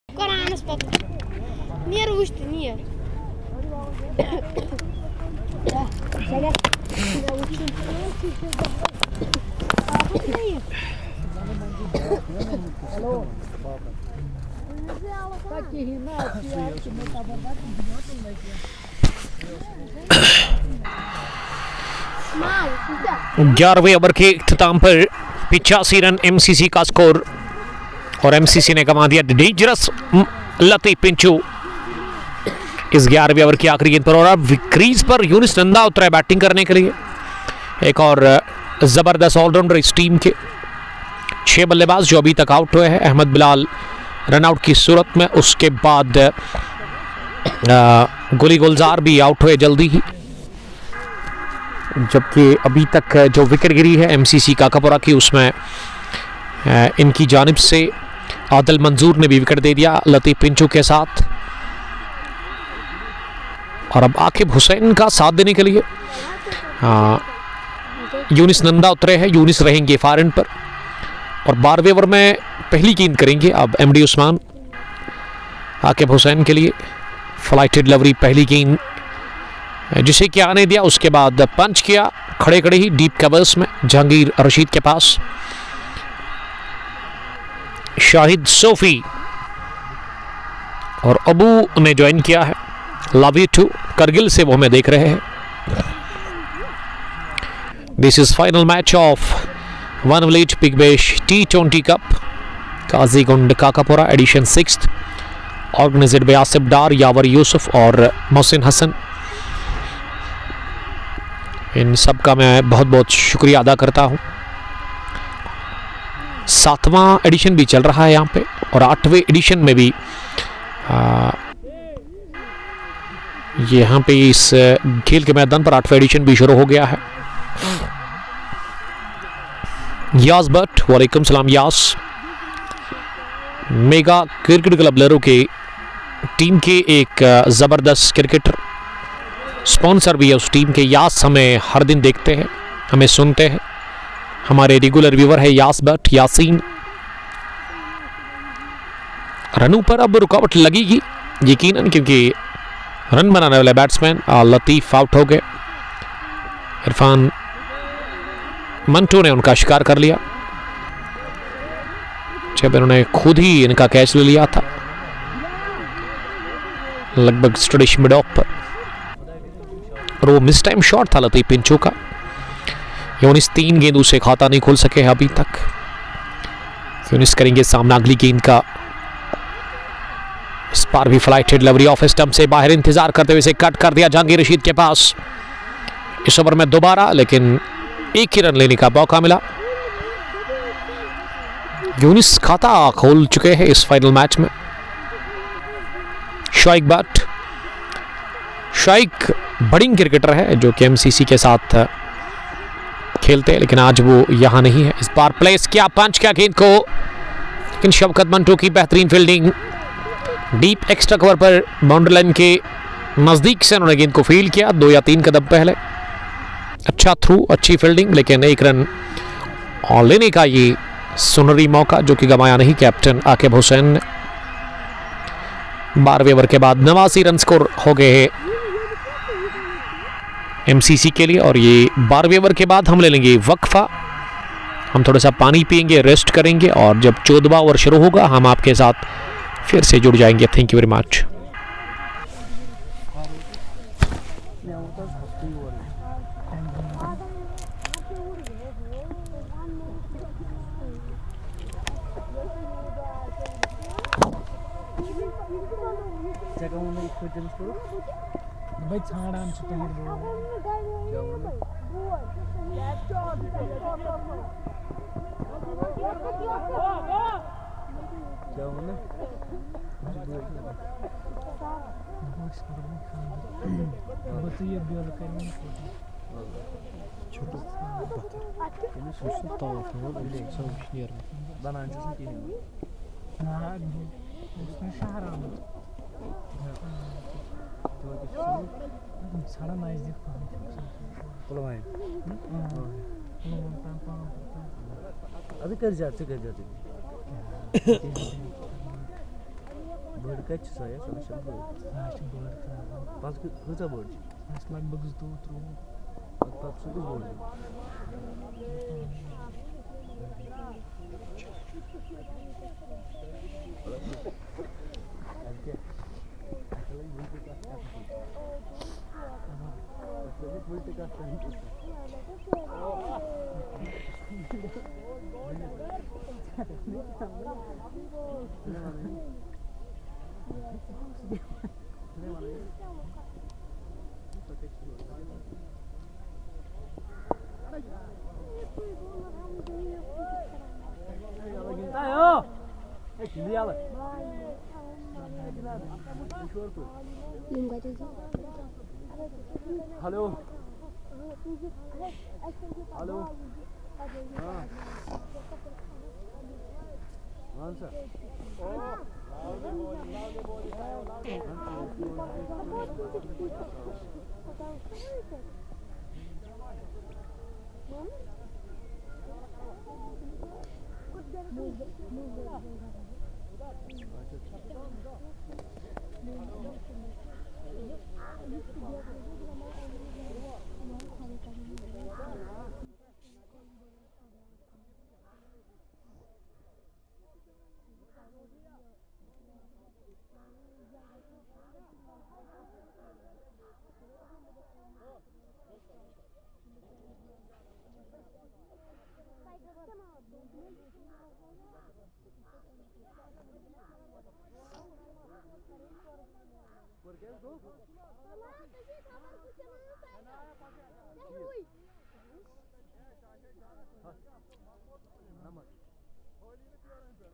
Koranus papa. Nier wust nier. ग्यारहवें ओवर के इख्तिताम पर 85 रन एमसीसी का स्कोर और एमसीसी ने कमा दिया डेंजरस लतीफ पिंचू इस 11वें ओवर की आखिरी गेंद पर। और अब क्रीज पर यूनिस नंदा उतरा है बैटिंग करने के लिए। एक और जबरदस्त ऑलराउंडर इस टीम के। 6 बल्लेबाज जो अभी तक आउट हुए हैं। अहमद बिलाल रनआउट की सूरत में, उसके बाद गुली गुलजार भी आउट हुए जल्दी ही, जबकि अभी तक जो विकेट गिरी है एमसीसी काकापुरा की उसमें इनकी जानिब से आदिल मंजूर ने भी विकेट दे दिया लतीफ पिंचू के साथ। और अब आकिब हुसैन का साथ देने के लिए यूनिस नंदा उतरे हैं। यूनिस रहेंगे फारन पर और 12वें ओवर में पहली गेंद करेंगे अब एमडी उस्मान आकिब हुसैन के लिए। फ्लाइटेड डिलीवरी पहली गेंद जिसे क्या आने दिया, उसके बाद पंच किया खड़े खड़े ही डीप कवर्स में जहांगीर रशीद के पास। शाहिद सोफी और अबू ने ज्वाइन किया है। लव यू टू करगिल से वो हमें देख रहे हैं। This is final match of one village big bash T20 cup Qazigund Kakapora edition 6th, organised by Asif Dar, Yawar Yusuf और मोहसिन हसन। इन सब का मैं बहुत बहुत शुक्रिया अदा करता हूँ। 7वां एडिशन भी चल रहा है यहाँ पे और 8वें एडिशन में भी यहाँ पे इस खेल के मैदान पर 8वां एडिशन भी शुरू हो गया है। यास भट्ट, वालेकुम सलाम यास। मेगा क्रिकेट क्लब लहरों के टीम के एक ज़बरदस्त क्रिकेटर, स्पॉन्सर भी है उस टीम के। यास हमें हर दिन देखते हैं, हमें सुनते हैं, हमारे रेगुलर व्यूवर है यास भट्ट यासीन। रनों पर अब रुकावट लगेगी यकीनन, क्योंकि रन बनाने वाले बैट्समैन लतीफ आउट हो गए। इरफान मंटो ने उनका शिकार कर लिया जब इन्होंने खुद ही इनका कैच ले लिया था लगभग स्टडिश मिड ऑफ पर, और वो मिस टाइम शॉट था लतीफ पिंचो का। यूनिस 3 गेंदों से खाता नहीं खोल सके अभी तक। यूनिस करेंगे सामना अगली गेंद का। इस बार भी फ्लाइट डिलीवरी ऑफ स्टंप से बाहर, इंतजार करते हुए इसे कट कर दिया जहांगीर रशीद के पास। इस ओवर में दोबारा लेकिन एक ही रन लेने का मौका मिला। यूनिस खाता खोल चुके हैं इस फाइनल मैच में। शोएब भट्ट, शोएब बड़िंग क्रिकेटर है जो कि एमसीसी के साथ खेलते हैं, लेकिन आज वो यहां नहीं है। इस बार प्लेस किया, पंच किया गेंद को, लेकिन शवकत मंटो की बेहतरीन फील्डिंग। डीप एक्स्ट्रा कवर पर बाउंड्री लाइन के नजदीक से उन्होंने गेंद को फील्ड किया 2 या 3 कदम पहले। अच्छा थ्रू, अच्छी फील्डिंग, लेकिन 1 रन और लेने का ये सुनहरी मौका जो कि गंवाया नहीं कैप्टन आकिब हुसैन ने। 12वें ओवर के बाद 89 रन स्कोर हो गए हैं एमसीसी के लिए, और ये 12वें ओवर के बाद हम ले लेंगे वक्फा। हम थोड़ा सा पानी पिएंगे, रेस्ट करेंगे, और जब 14वां ओवर शुरू होगा हम आपके साथ फिर से जुड़ जाएंगे। Thank you very much. भाई छाड़ आम छुट्टी है सारा नजदीक अभी कर जाते बर्ड का साया पाँच खचा बर्ड लगभग 2 थ्रू बर्ड हेलो हेलो हाँ सर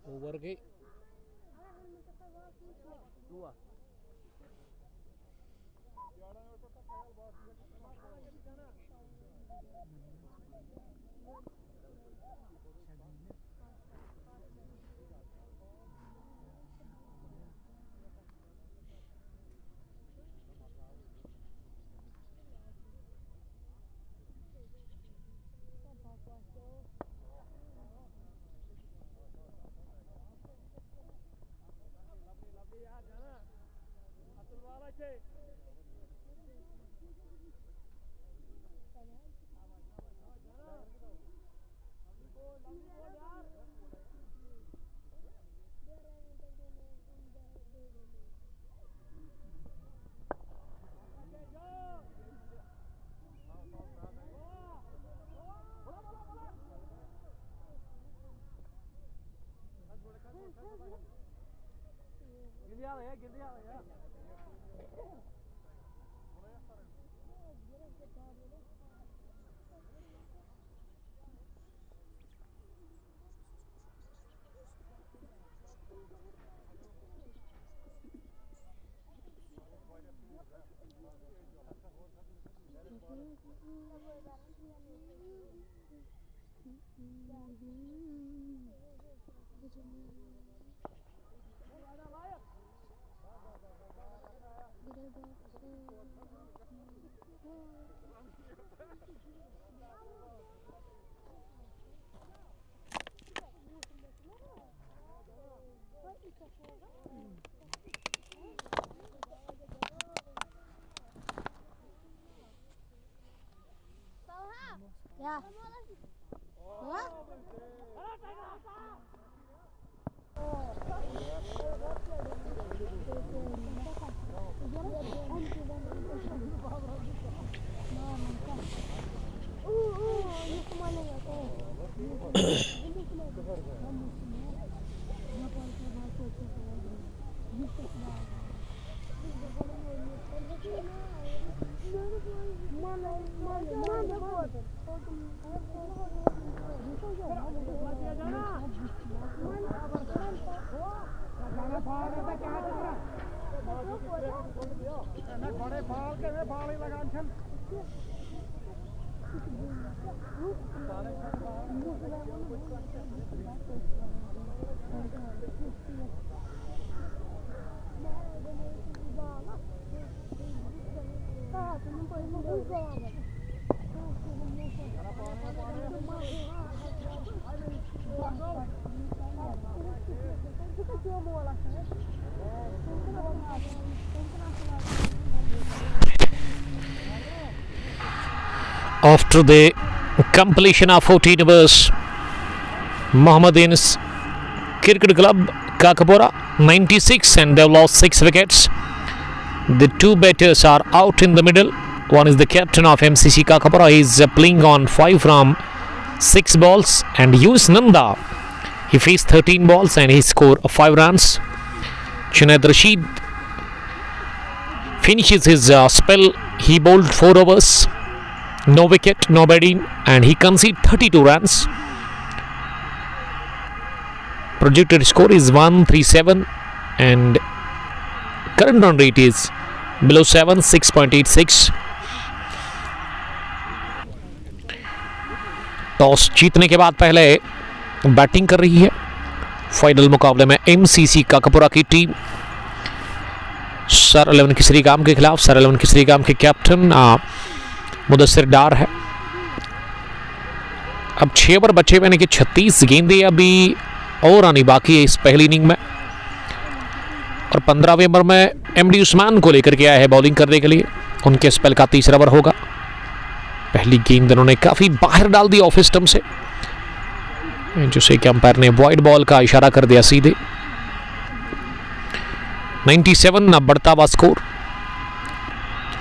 ओवर गए Ja. After the completion of 14 overs, Mohammedans Cricket Club Kakapura 96 and they've lost 6 wickets. The two batters are out in the middle. One is the captain of MCC Kakapura. He is playing on 5 from 6 balls, and Yunus Nanda, he faced 13 balls and he scored 5 runs. Junaid Rashid finishes his spell. He bowled 4 overs, no wicket, no batting, and he conceded 32 runs. Projected score is 137 and current run rate is below 7, 6.86. Toss जीतने के बाद पहले batting कर रही है final मुकाबले में MCC Kakapora की टीम सर 11 किसरीगाम के खिलाफ। सर 11 किसरीगाम के कैप्टन मुदस्सिर डार है। अब 6 ओवर बचे हुए, यानी कि 36 गेंदें अभी और आनी बाकी है इस पहली इनिंग में, और 15वें ओवर में एमडी उस्मान को लेकर के आया है बॉलिंग करने के लिए। उनके स्पेल का तीसरा ओवर होगा। पहली गेंद उन्होंने काफी बाहर डाल दी ऑफ स्टंप से, जिसे कि अंपायर ने वाइड बॉल का इशारा कर दिया सीधे। 97 अब बढ़ता हुआ स्कोर।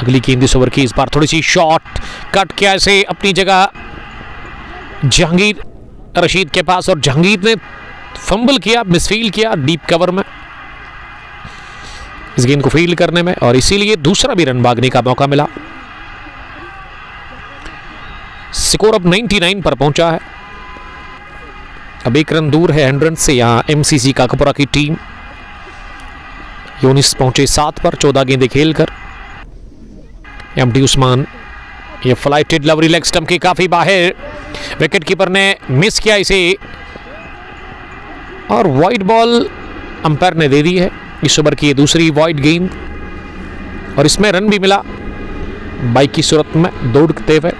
अगली गेंद इस ओवर की, इस बार थोड़ी सी शॉट कट किया ऐसे अपनी जगह जहांगीर रशीद के पास, और जहांगीर ने फंबल किया, मिसफील्ड किया डीप कवर में इस गेंद को फील्ड करने में, और इसीलिए दूसरा भी रन भागने का मौका मिला। स्कोर अब 99 पर पहुंचा है। अब 1 रन दूर है 100 से यहां एमसीसी काकापुरा की टीम। यूनिस पहुंचे 7 पर 14 गेंदें खेलकर। एमडी उस्मान ये फ्लाइटेड लवरी लेग स्टंप के काफी बाहर, विकेट कीपर ने मिस किया इसे, और वाइड बॉल अंपायर ने दे दी है। इस ओवर की दूसरी वाइड गेंद, और इसमें रन भी मिला बाइक की सूरत में दौड़ते हुए।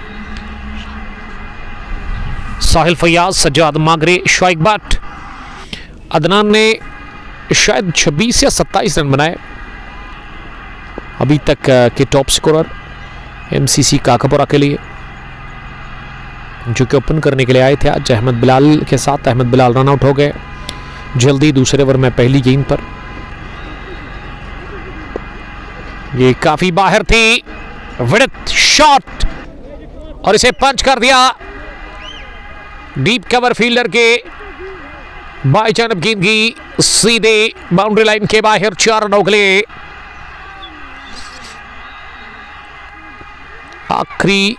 साहिल फैयाज, सज्जाद मागरे, शुआइब भट्ट, अदनान ने शायद 26 या 27 रन बनाए। अभी तक के टॉप स्कोरर एमसीसी काकापुरा के लिए, जो कि ओपन करने के लिए आए थे आज अहमद बिलाल के साथ। अहमद बिलाल रन आउट हो गए जल्दी दूसरे ओवर में पहली गेंद पर। ये काफी बाहर थी, विड्थ शॉट और इसे पंच कर दिया डीप कवर फील्डर के बाई जानब गेंद की सीधे बाउंड्री लाइन के बाहर। 4 रनों के लिए आखिरी,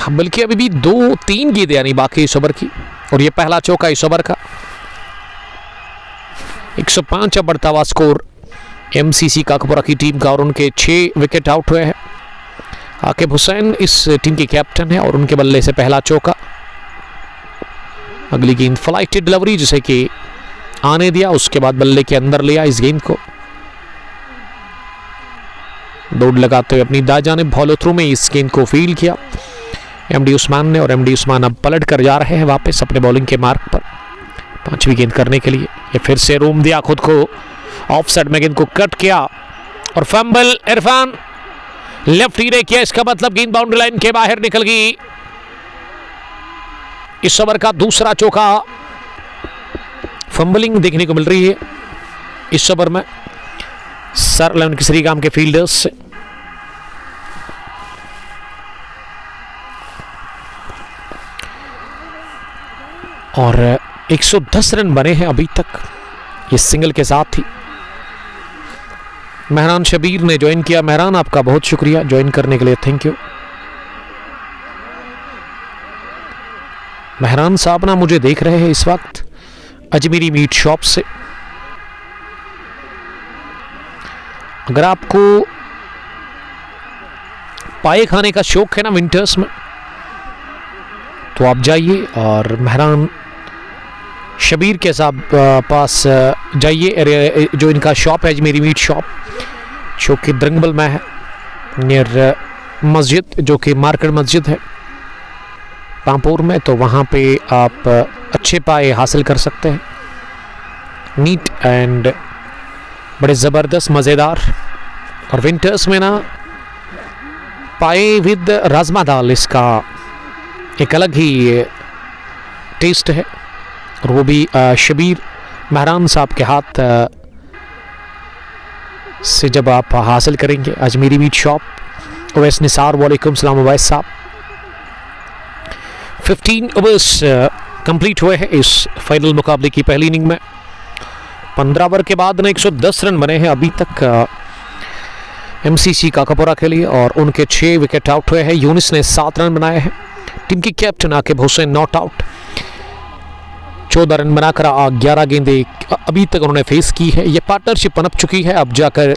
बल्कि अभी भी 2-3 गेंदें यानी बाकी इस ओवर की, और ये पहला चौका इस ओवर का। 105 बढ़ता हुआ स्कोर एमसीसी काकापुरा की टीम का, और उनके 6 विकेट आउट हुए हैं। आकिब हुसैन इस टीम के कैप्टन है और उनके बल्ले से पहला चौका। अगली गेंद फ्लाइटेड डिलीवरी जिसे कि आने दिया, उसके बाद बल्ले के अंदर लिया इस गेंद को। दौड़ लगाते हुए अपनी दाएं जानिब फॉलो थ्रू में इस गेंद को फील्ड किया एमडी उस्मान ने, और एमडी उस्मान अब पलट कर जा रहे हैं वापस अपने बॉलिंग के मार्क पर 5वीं गेंद करने के लिए। ये फिर से रूम दिया खुद को, ऑफ साइड में गेंद को कट किया और फंबल इरफान लेफ्ट ही किया। इसका मतलब गेंद बाउंड्री लाइन के बाहर निकल गई। इस ओवर का दूसरा चौका। फंबलिंग देखने को मिल रही है इस ओवर में सर 11 किसरीगाम के फील्डर्स से। और 110 रन बने हैं अभी तक इस सिंगल के साथ ही। मेहरान शबीर ने ज्वाइन किया। मेहरान आपका बहुत शुक्रिया ज्वाइन करने के लिए, थैंक यू। मेहरान साहब ना मुझे देख रहे हैं इस वक्त अजमेरी मीट शॉप से। अगर आपको पाए खाने का शौक है ना विंटर्स में, तो आप जाइए और मेहरान शबीर के साथ पास जाइए। जो इनका शॉप है अजमेरी मीट शॉप, जो कि द्रंगबल में है नियर मस्जिद, जो कि मार्केट मस्जिद है पामपुर में। तो वहाँ पे आप अच्छे पाए हासिल कर सकते हैं, नीट एंड बड़े ज़बरदस्त मज़ेदार। और विंटर्स में ना पाए विद राजमा दाल, इसका एक अलग ही टेस्ट है, और वो भी शबीर मेहरान साहब के हाथ से जब आप हासिल करेंगे। Ajmeri meat shop, Owais Nisar, वालेकुम सलाम ओवैस साहब। 15 ओवर्स कंप्लीट हुए हैं इस फाइनल मुकाबले की पहली इनिंग में। 15 ओवर के बाद 110 रन बने हैं अभी तक एमसीसी काकापुरा के लिए, और उनके 6 विकेट आउट हुए हैं। यूनिस ने 7 रन बनाए हैं। टीम की captain Aqib Hussain not out, 14 run बनाकर 11 गेंदें अभी तक उन्होंने फेस की है। ये पार्टनरशिप पनप चुकी है अब जाकर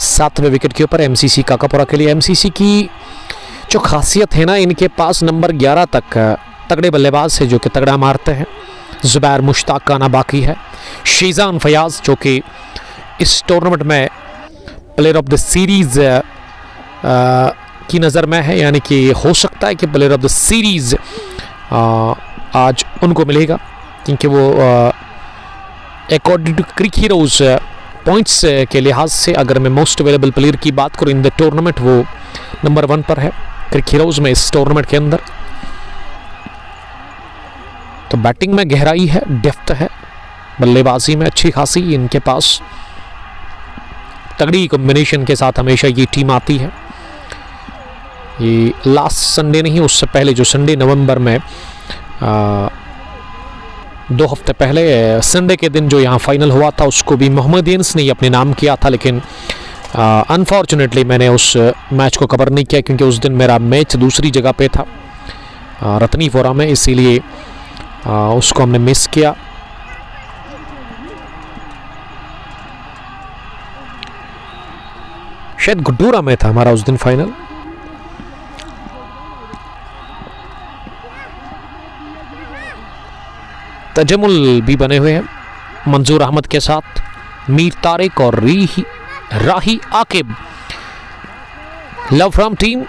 7वें विकेट के ऊपर एमसीसी काकापुरा के लिए। एमसीसी की जो खासियत है ना, इनके पास नंबर 11 तक तगड़े बल्लेबाज है जो कि तगड़ा मारते हैं। जुबैर मुश्ताक का आना बाकी है। शीजान फयाज जो कि इस टूर्नामेंट में प्लेयर ऑफ द सीरीज़ की नज़र में है, यानी कि हो सकता है कि प्लेयर ऑफ द सीरीज़ आज उनको मिलेगा, क्योंकि वो according to CricHeroes points के लिहाज से, अगर मैं मोस्ट अवेलेबल प्लेयर की बात करूँ इन द टूर्नामेंट, वो नंबर 1 पर है क्रिक हीरोज़ में इस टूर्नामेंट के अंदर। तो बैटिंग में गहराई है, डेप्थ है, बल्लेबाजी में अच्छी खासी इनके पास तगड़ी कॉम्बिनेशन के साथ हमेशा ये टीम आती है। ये लास्ट संडे नहीं, उससे पहले जो संडे नवंबर में 2 हफ्ते पहले संडे के दिन जो यहाँ फाइनल हुआ था, उसको भी मोहम्मदियंस ने अपने नाम किया था। लेकिन अनफॉर्चुनेटली मैंने उस मैच को कवर नहीं किया, क्योंकि उस दिन मेरा मैच दूसरी जगह पे था रतनीपुरा में, इसीलिए उसको हमने मिस किया। शायद गुड्डूरा में था हमारा उस दिन फाइनल। तजमुल भी बने हुए हैं मंजूर अहमद के साथ, मीर तारिक और Rahi Aqib. Love from team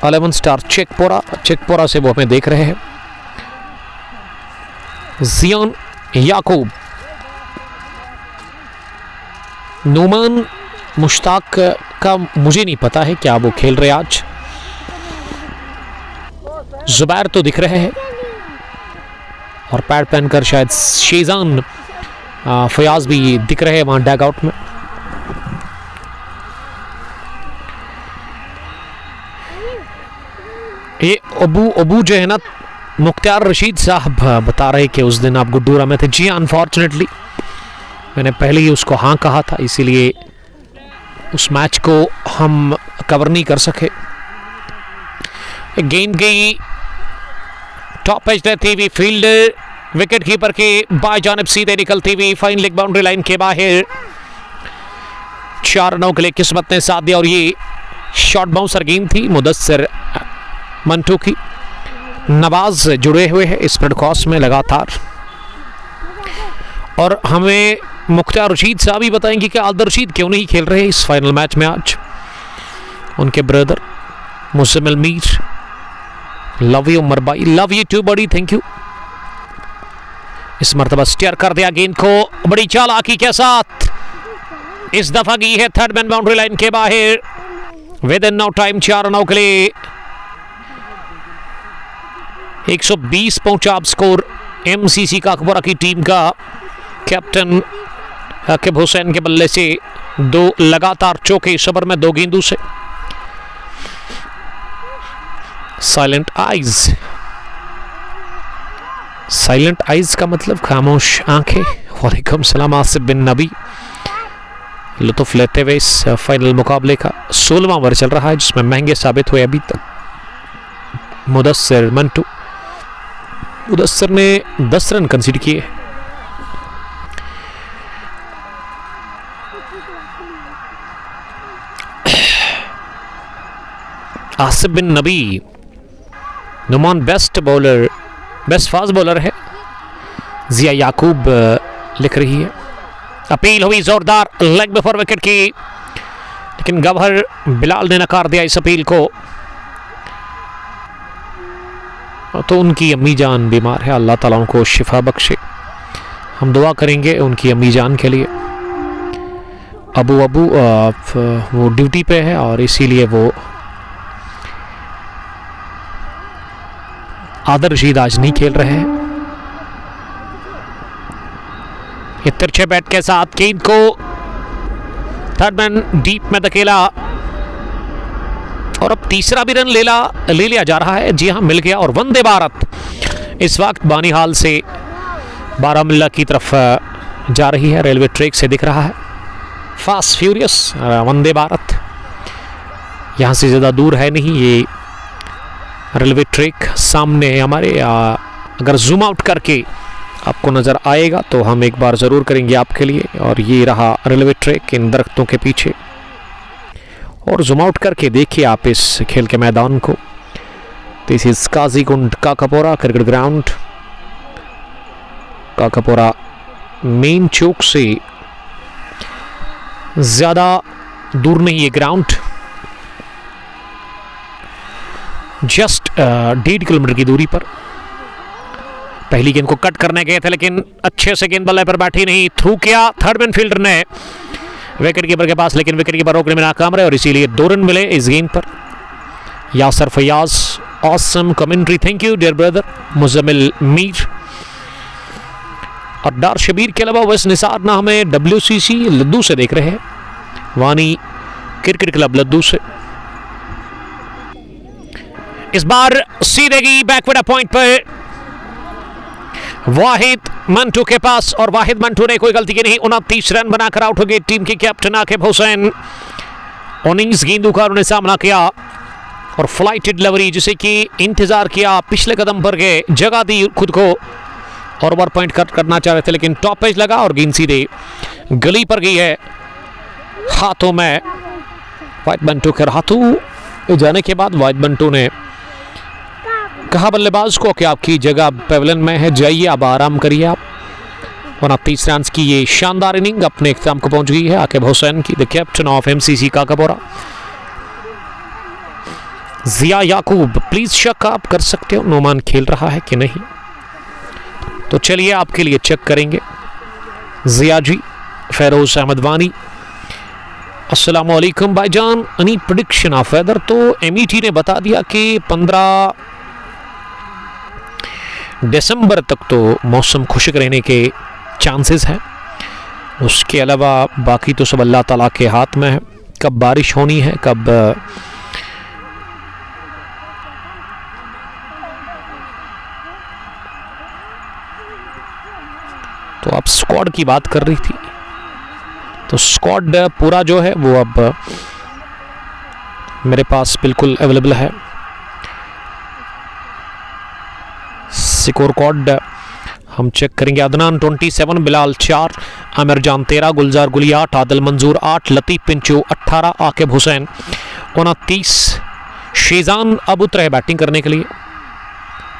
11 star Chekpora से वो हमें देख रहे हैं। जियान याकूब, नुमान मुश्ताक का मुझे नहीं पता है क्या वो खेल रहे आज। जुबैर तो दिख रहे हैं और पैड पहनकर शायद शेजान फयाज भी दिख रहे हैं वहां डैग आउट में। ये अबू जो है ना, मुख्तार रशीद साहब बता रहे कि उस दिन आप गुड्डूरा में थे। जी अनफॉर्चुनेटली मैंने पहले ही उसको हाँ कहा था, इसीलिए उस मैच को हम कवर नहीं कर सके। गेंद गई टॉप एज रहती हुई फील्डर विकेट कीपर के बाएं जानिब सीधे निकलती हुई फाइन लेग बाउंड्री लाइन के बाहर। 4 रनों के लिए किस्मत ने साथ दिया और ये शॉर्ट बाउंसर गेंद थी मुदस्सिर मंटू की। नवाज जुड़े हुए हैं इस ब्रॉडकास्ट में लगातार, और हमें मुख्तार रशीद साहब ही बताएंगे कि आदिल रशीद क्यों नहीं खेल रहे इस फाइनल मैच में आज। उनके brother Muzammil Mir, love you Umar भाई, लव यू टू बड़ी, थैंक यू। इस मरतबा स्टेयर कर दिया गेंद को बड़ी चालाकी के साथ। इस दफा गई है थर्ड मैन बाउंड्री लाइन के बाहर। विद इन नो टाइम 4 रनों के लिए 120 पहुंचा अब स्कोर एमसीसी काकपुरा की टीम का। कैप्टन आकिब हुसैन के बल्ले से 2 लगातार चौके इस ओवर में 2 गेंदों से। साइलेंट आइज, साइलेंट आइज का मतलब खामोश आंखें। वालेकुम सलाम आसिफ बिन नबी, लुत्फ लेते हुए इस फाइनल मुकाबले का 16वां ओवर चल रहा है जिसमें महंगे साबित हुए अभी तक मुदस्सिर मंटू। मुदस्सिर ने 10 रन कंसीड किए। Asif bin Nabi Numan best bowler, best fast bowler है। जिया याकूब लिख रही है। अपील हुई जोरदार लेग बिफोर विकेट की, लेकिन गवर्नर बिलाल ने नकार दिया इस अपील को। तो उनकी अम्मी जान बीमार है, अल्लाह ताला उनको शिफा बख्शे। हम दुआ करेंगे उनकी अम्मी जान के लिए। अबू वो ड्यूटी पे है और इसीलिए वो आदिल रशीद आज नहीं खेल रहे हैं। ये तिरछे बैट के साथ गेंद को थर्ड मैन डीप में धकेला और अब तीसरा भी रन ले लिया जा रहा है। जी हाँ, मिल गया। और वंदे भारत इस वक्त बानीहाल से बारामुल्ला की तरफ जा रही है। रेलवे ट्रैक से दिख रहा है फास्ट फ्यूरियस वंदे भारत। यहाँ से ज़्यादा दूर है नहीं ये रेलवे ट्रैक, सामने है हमारे। अगर जूम आउट करके आपको नज़र आएगा तो हम एक बार ज़रूर करेंगे आपके लिए। और ये रहा रेलवे ट्रैक इन दरख्तों के पीछे। और जूम आउट करके देखिए आप इस खेल के मैदान को। This is Qazigund Kakapora cricket ground. Kakapora main चौक से ज़्यादा दूर नहीं ये ग्राउंड, जस्ट 1.5 किलोमीटर की दूरी पर। पहली गेंद को कट करने गए थे लेकिन अच्छे से गेंद बल्ले पर बैठी नहीं। थ्रू किया थर्ड मैन फील्डर ने विकेट कीपर के पास, लेकिन विकेट कीपर रोकने में नाकाम रहे और इसीलिए 2 रन मिले इस गेंद पर। Yasir Fayaz, awesome commentary, thank you dear brother. Muzammil Mir और डार शबीर के अलावा वैस निसार ना हमें WCC लद्दू से देख रहे हैं, वानी क्रिकेट क्लब लद्दू से। इस बार सीधे गई बैकवर्ड पॉइंट पर वाहिद मंटू के पास और वाहिद मंटू ने कोई गलती की नहीं। 29 रन बनाकर आउट हो गए टीम के कैप्टन आकिब हुसैन। 19 गेंदों का उन्होंने सामना किया और फ्लाइट डिलीवरी जिसे कि इंतजार किया, पिछले कदम पर गए, जगह दी खुद को और ओवर पॉइंट कट करना चाह रहे थे लेकिन टॉप पेज लगा और गेंद सीधे गली पर गई है हाथों में। वाहिद मंटू के हाथों जाने के बाद वाहिद मंटू ने कहा बल्लेबाज को कि आपकी जगह पेवलियन में है, जाइए आप आराम करिए आप। 29 रन की ये शानदार इनिंग अपने इख्तिताम को पहुंच गई है आकिब हुसैन की, the captain of MCC Kakapora. Zia Yaqoob, please शक आप कर सकते हो नोमान खेल रहा है कि नहीं, तो चलिए आपके लिए चेक करेंगे। जिया जी, फेरोज अहमद वानी, अस्सलाम वालेकुम भाईजान। Any prediction of weather? तो एमईटी ने बता दिया कि 15 दिसंबर तक तो मौसम खुशक रहने के चांसेस हैं। उसके अलावा बाकी तो सब अल्लाह ताला के हाथ में है, कब बारिश होनी है, कब तो आप स्क्वाड की बात कर रही थी, तो स्क्वाड पूरा जो है वो अब मेरे पास बिल्कुल अवेलेबल है। स्कोर कोड हम चेक करेंगे। अदनान 27, बिलाल 4, आमिर जान 13, गुलजार गुली 8, आदिल मंजूर 8, लतीफ़ पिंचू 18, आकिब हुसैन 29, शेजान अब उतरे है बैटिंग करने के लिए,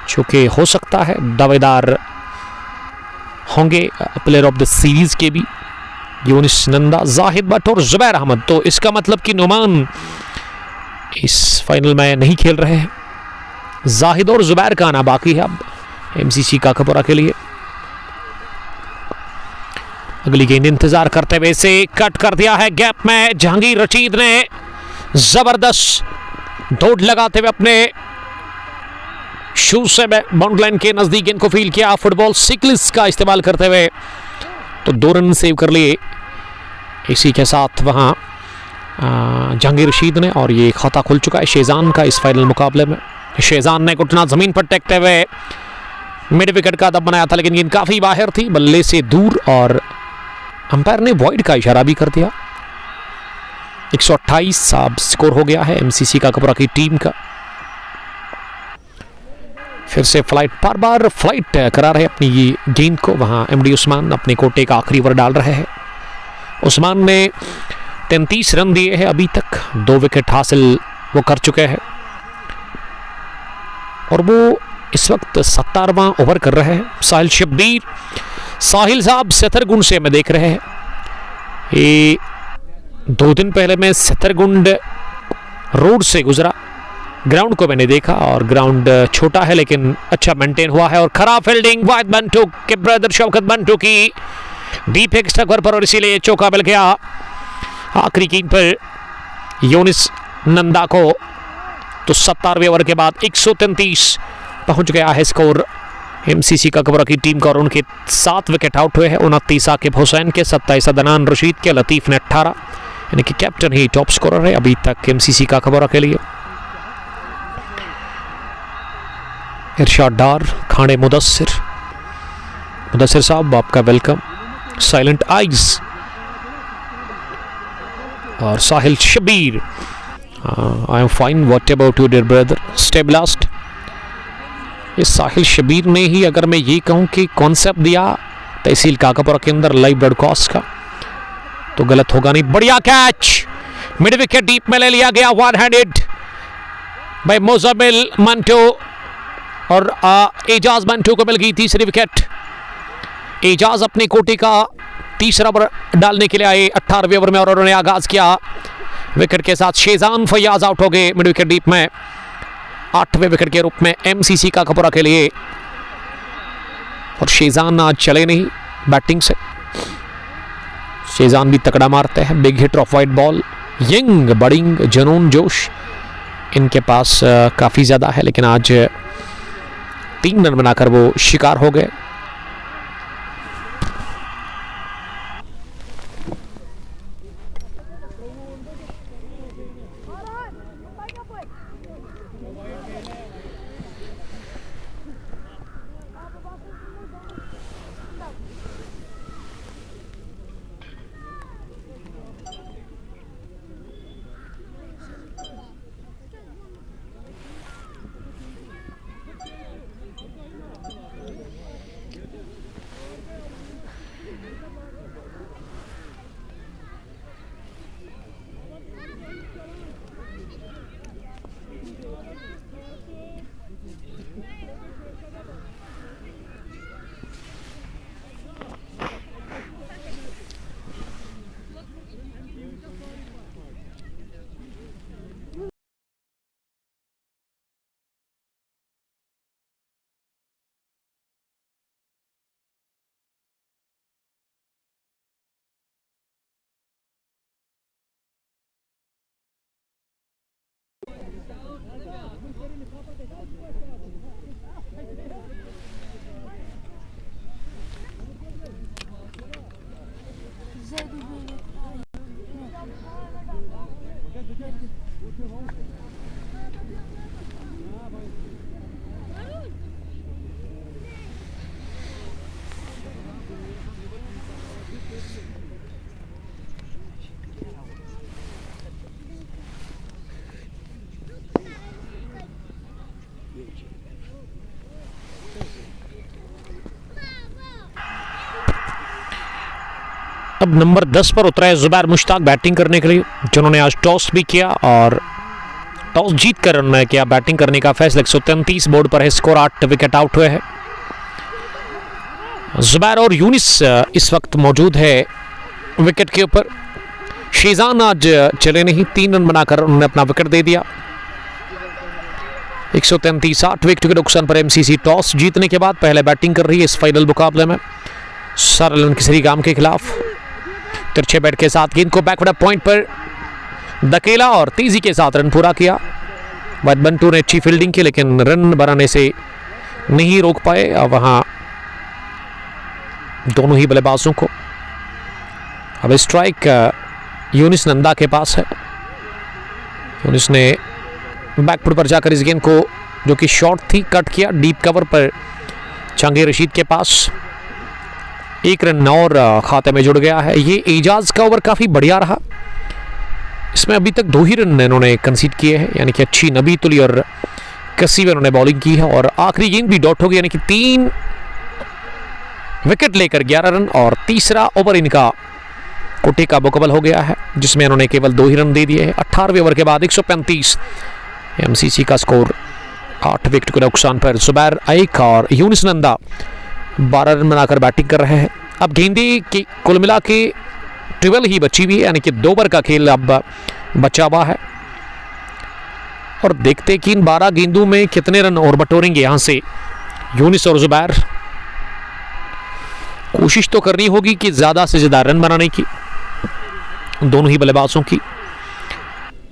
चूँकि हो सकता है दावेदार होंगे प्लेयर ऑफ द सीरीज़ के भी, यूनिस नंदा, जाहिद भट्ट और जुबैर अहमद। तो इसका मतलब कि नुमान इस फाइनल में नहीं खेल रहे हैं। जाहिद और जुबैर का आना बाकी है अब एमसीसी काकापुरा के लिए। अगली गेंद इंतजार करते हुए से कट कर दिया है गैप में। जहांगीर रशीद ने जबरदस्त दौड़ लगाते हुए अपने शूज से बाउंड्री लाइन के नजदीक गेंद को फील किया। फुटबॉल सिकलिस का इस्तेमाल करते हुए तो 2 रन सेव कर लिए। इसी के साथ वहां जहांगीर रशीद ने, और ये खाता खुल चुका है शेजान का इस फाइनल मुकाबले में। शेजान ने घुटना जमीन पर टेकते हुए मिड विकेट का दब बनाया था, लेकिन गेंद काफी बाहर थी, बल्ले से दूर, और अंपायर ने वॉइड का इशारा भी कर दिया। 128 अब स्कोर हो गया है एमसीसी काकापुरा की टीम का। फिर से फ्लाइट, बार बार फ्लाइट करा रहे अपनी ये गेंद को। वहां एमडी उस्मान अपने कोटे का आखिरी ओवर डाल रहे हैं। उस्मान ने 33 रन दिए हैं अभी तक, 2 विकेट हासिल वो कर चुके हैं, और वो इस वक्त 17वां ओवर कर रहे हैं। साहिल शब्बीर, साहिल साहब सेथरगुंड से मैं देख रहे हैं। ये 2 दिन पहले मैं सेथरगुंड रोड से गुजरा, ग्राउंड को मैंने देखा, और ग्राउंड छोटा है लेकिन अच्छा मेंटेन हुआ है। और खराब फील्डिंग वाहिद बंटू के ब्रदर शौकत बंटू की डीप एक्स्ट्रा कवर पर, और इसीलिए चौका मिल गया आखिरी गेंद पर यूनिस नंदा को। तो 17वें ओवर के बाद 133 पहुंच गया है स्कोर एमसीसी काकापुरा की टीम का, और उनके 7 विकेट आउट हुए हैं। 29 आकिब हुसैन के, 27 अदनान रशीद के, लतीफ ने 18, यानी कि कैप्टन ही टॉप स्कोरर है अभी तक एमसीसी काकापुरा के लिए। इरशाद डार, खाने मुदस्सिर साहब आपका वेलकम। साइलेंट आइज और Sahil Shabir, I am fine, what about you dear brother, stay blessed. इस साहिल शबीर ने ही, अगर मैं ये कहूं कि कॉन्सेप्ट दिया तहसील काकापुरा के अंदर लाइव ब्रॉडकास्ट का, तो गलत होगा नहीं। बढ़िया कैच, मिड विकेट डीप में ले लिया गया, 1 हैंडेड बाय मोजामिल मंटो, और एजाज मंटो को मिल गई तीसरी विकेट। एजाज अपने कोटे का तीसरा ओवर डालने के लिए आए 18वें ओवर में, और उन्होंने आगाज किया विकेट के साथ। शेजान फैयाज आउट हो गए मिड विकेट डीप में 8वें विकेट के रूप में एमसीसी काकापुरा के लिए, और शेजान आज चले नहीं बैटिंग से। शेजान भी तकड़ा मारते हैं, big hitter of white ball, young budding जनून जोश इनके पास काफ़ी ज़्यादा है, लेकिन आज 3 रन बनाकर वो शिकार हो गए। अब नंबर 10 पर उतरा है जुबैर मुश्ताक बैटिंग करने के लिए, जिन्होंने आज टॉस भी किया और टॉस जीत कर उन्होंने किया बैटिंग करने का फैसला। 133 बोर्ड पर है स्कोर, 8 विकेट आउट हुए हैं। जुबैर और यूनिस इस वक्त मौजूद है विकेट के ऊपर। शेजान आज चले नहीं, 3 रन बनाकर उन्होंने अपना विकेट दे दिया। 133 8 विकेट के नुकसान पर एमसीसी टॉस जीतने के बाद पहले बैटिंग कर रही है इस फाइनल मुकाबले में सरलन किसरीगाम के खिलाफ। तिरछे बैट के साथ गेंद को बैकवर्ड पॉइंट पर धकेला और तेजी के साथ रन पूरा किया। मंटू ने अच्छी फील्डिंग की लेकिन रन बनाने से नहीं रोक पाए। अब वहां दोनों ही बल्लेबाजों को अब स्ट्राइक यूनिस नंदा के पास है। यूनिस ने बैकफुट पर जाकर इस गेंद को, जो कि शॉर्ट थी, कट किया डीप कवर पर जहांगीर रशीद के पास। 1 रन और खाते में जुड़ गया है। ये एजाज का ओवर काफ़ी बढ़िया रहा, इसमें अभी तक 2 ही रन इन्होंने कंसीड किए हैं, यानी कि अच्छी नबी तुली और कसी में उन्होंने बॉलिंग की है। और आखिरी गेंद भी डॉट हो गई, यानी कि 3 विकेट लेकर 11 रन और तीसरा ओवर इनका कोटे का मुकम्मल हो गया है, जिसमें इन्होंने केवल 2 ही रन दे दिए हैं। 18वें ओवर के बाद 135 एमसीसी का स्कोर। 8 विकेट के नुकसान पर जुबैर आइक और यूनिस नंदा 12 रन बनाकर बैटिंग कर रहे हैं। अब गेंदें की कुल मिला के 12 ही बची हुई है, यानी कि 2 ओवर का खेल अब बचा हुआ है। और देखते कि इन 12 गेंदों में कितने रन और बटोरेंगे यहां से यूनिस और जुबैर। कोशिश तो करनी होगी कि ज्यादा से ज्यादा रन बनाने की दोनों ही बल्लेबाजों की।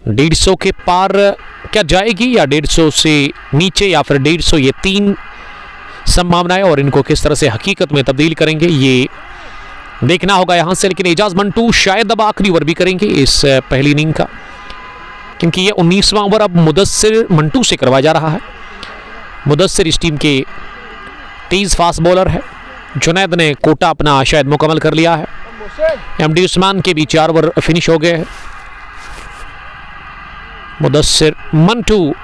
150 के पार क्या जाएगी या 150 से नीचे या फिर 150, ये 3 संभावनाएं और इनको किस तरह से हकीकत में तब्दील करेंगे ये देखना होगा यहां से। लेकिन एजाज मंटू शायद अब आखिरी ओवर भी करेंगे इस पहली इनिंग का, क्योंकि ये 19वां ओवर अब मुदस्सिर मंटू से करवाया जा रहा है। मुदस्सिर इस टीम के तेज फास्ट बॉलर है। जुनैद ने कोटा अपना शायद मुकम्मल कर लिया है। एमडी उस्मान के भी 4 ओवर फिनिश हो गए हैं। मुदस्सिर मंटू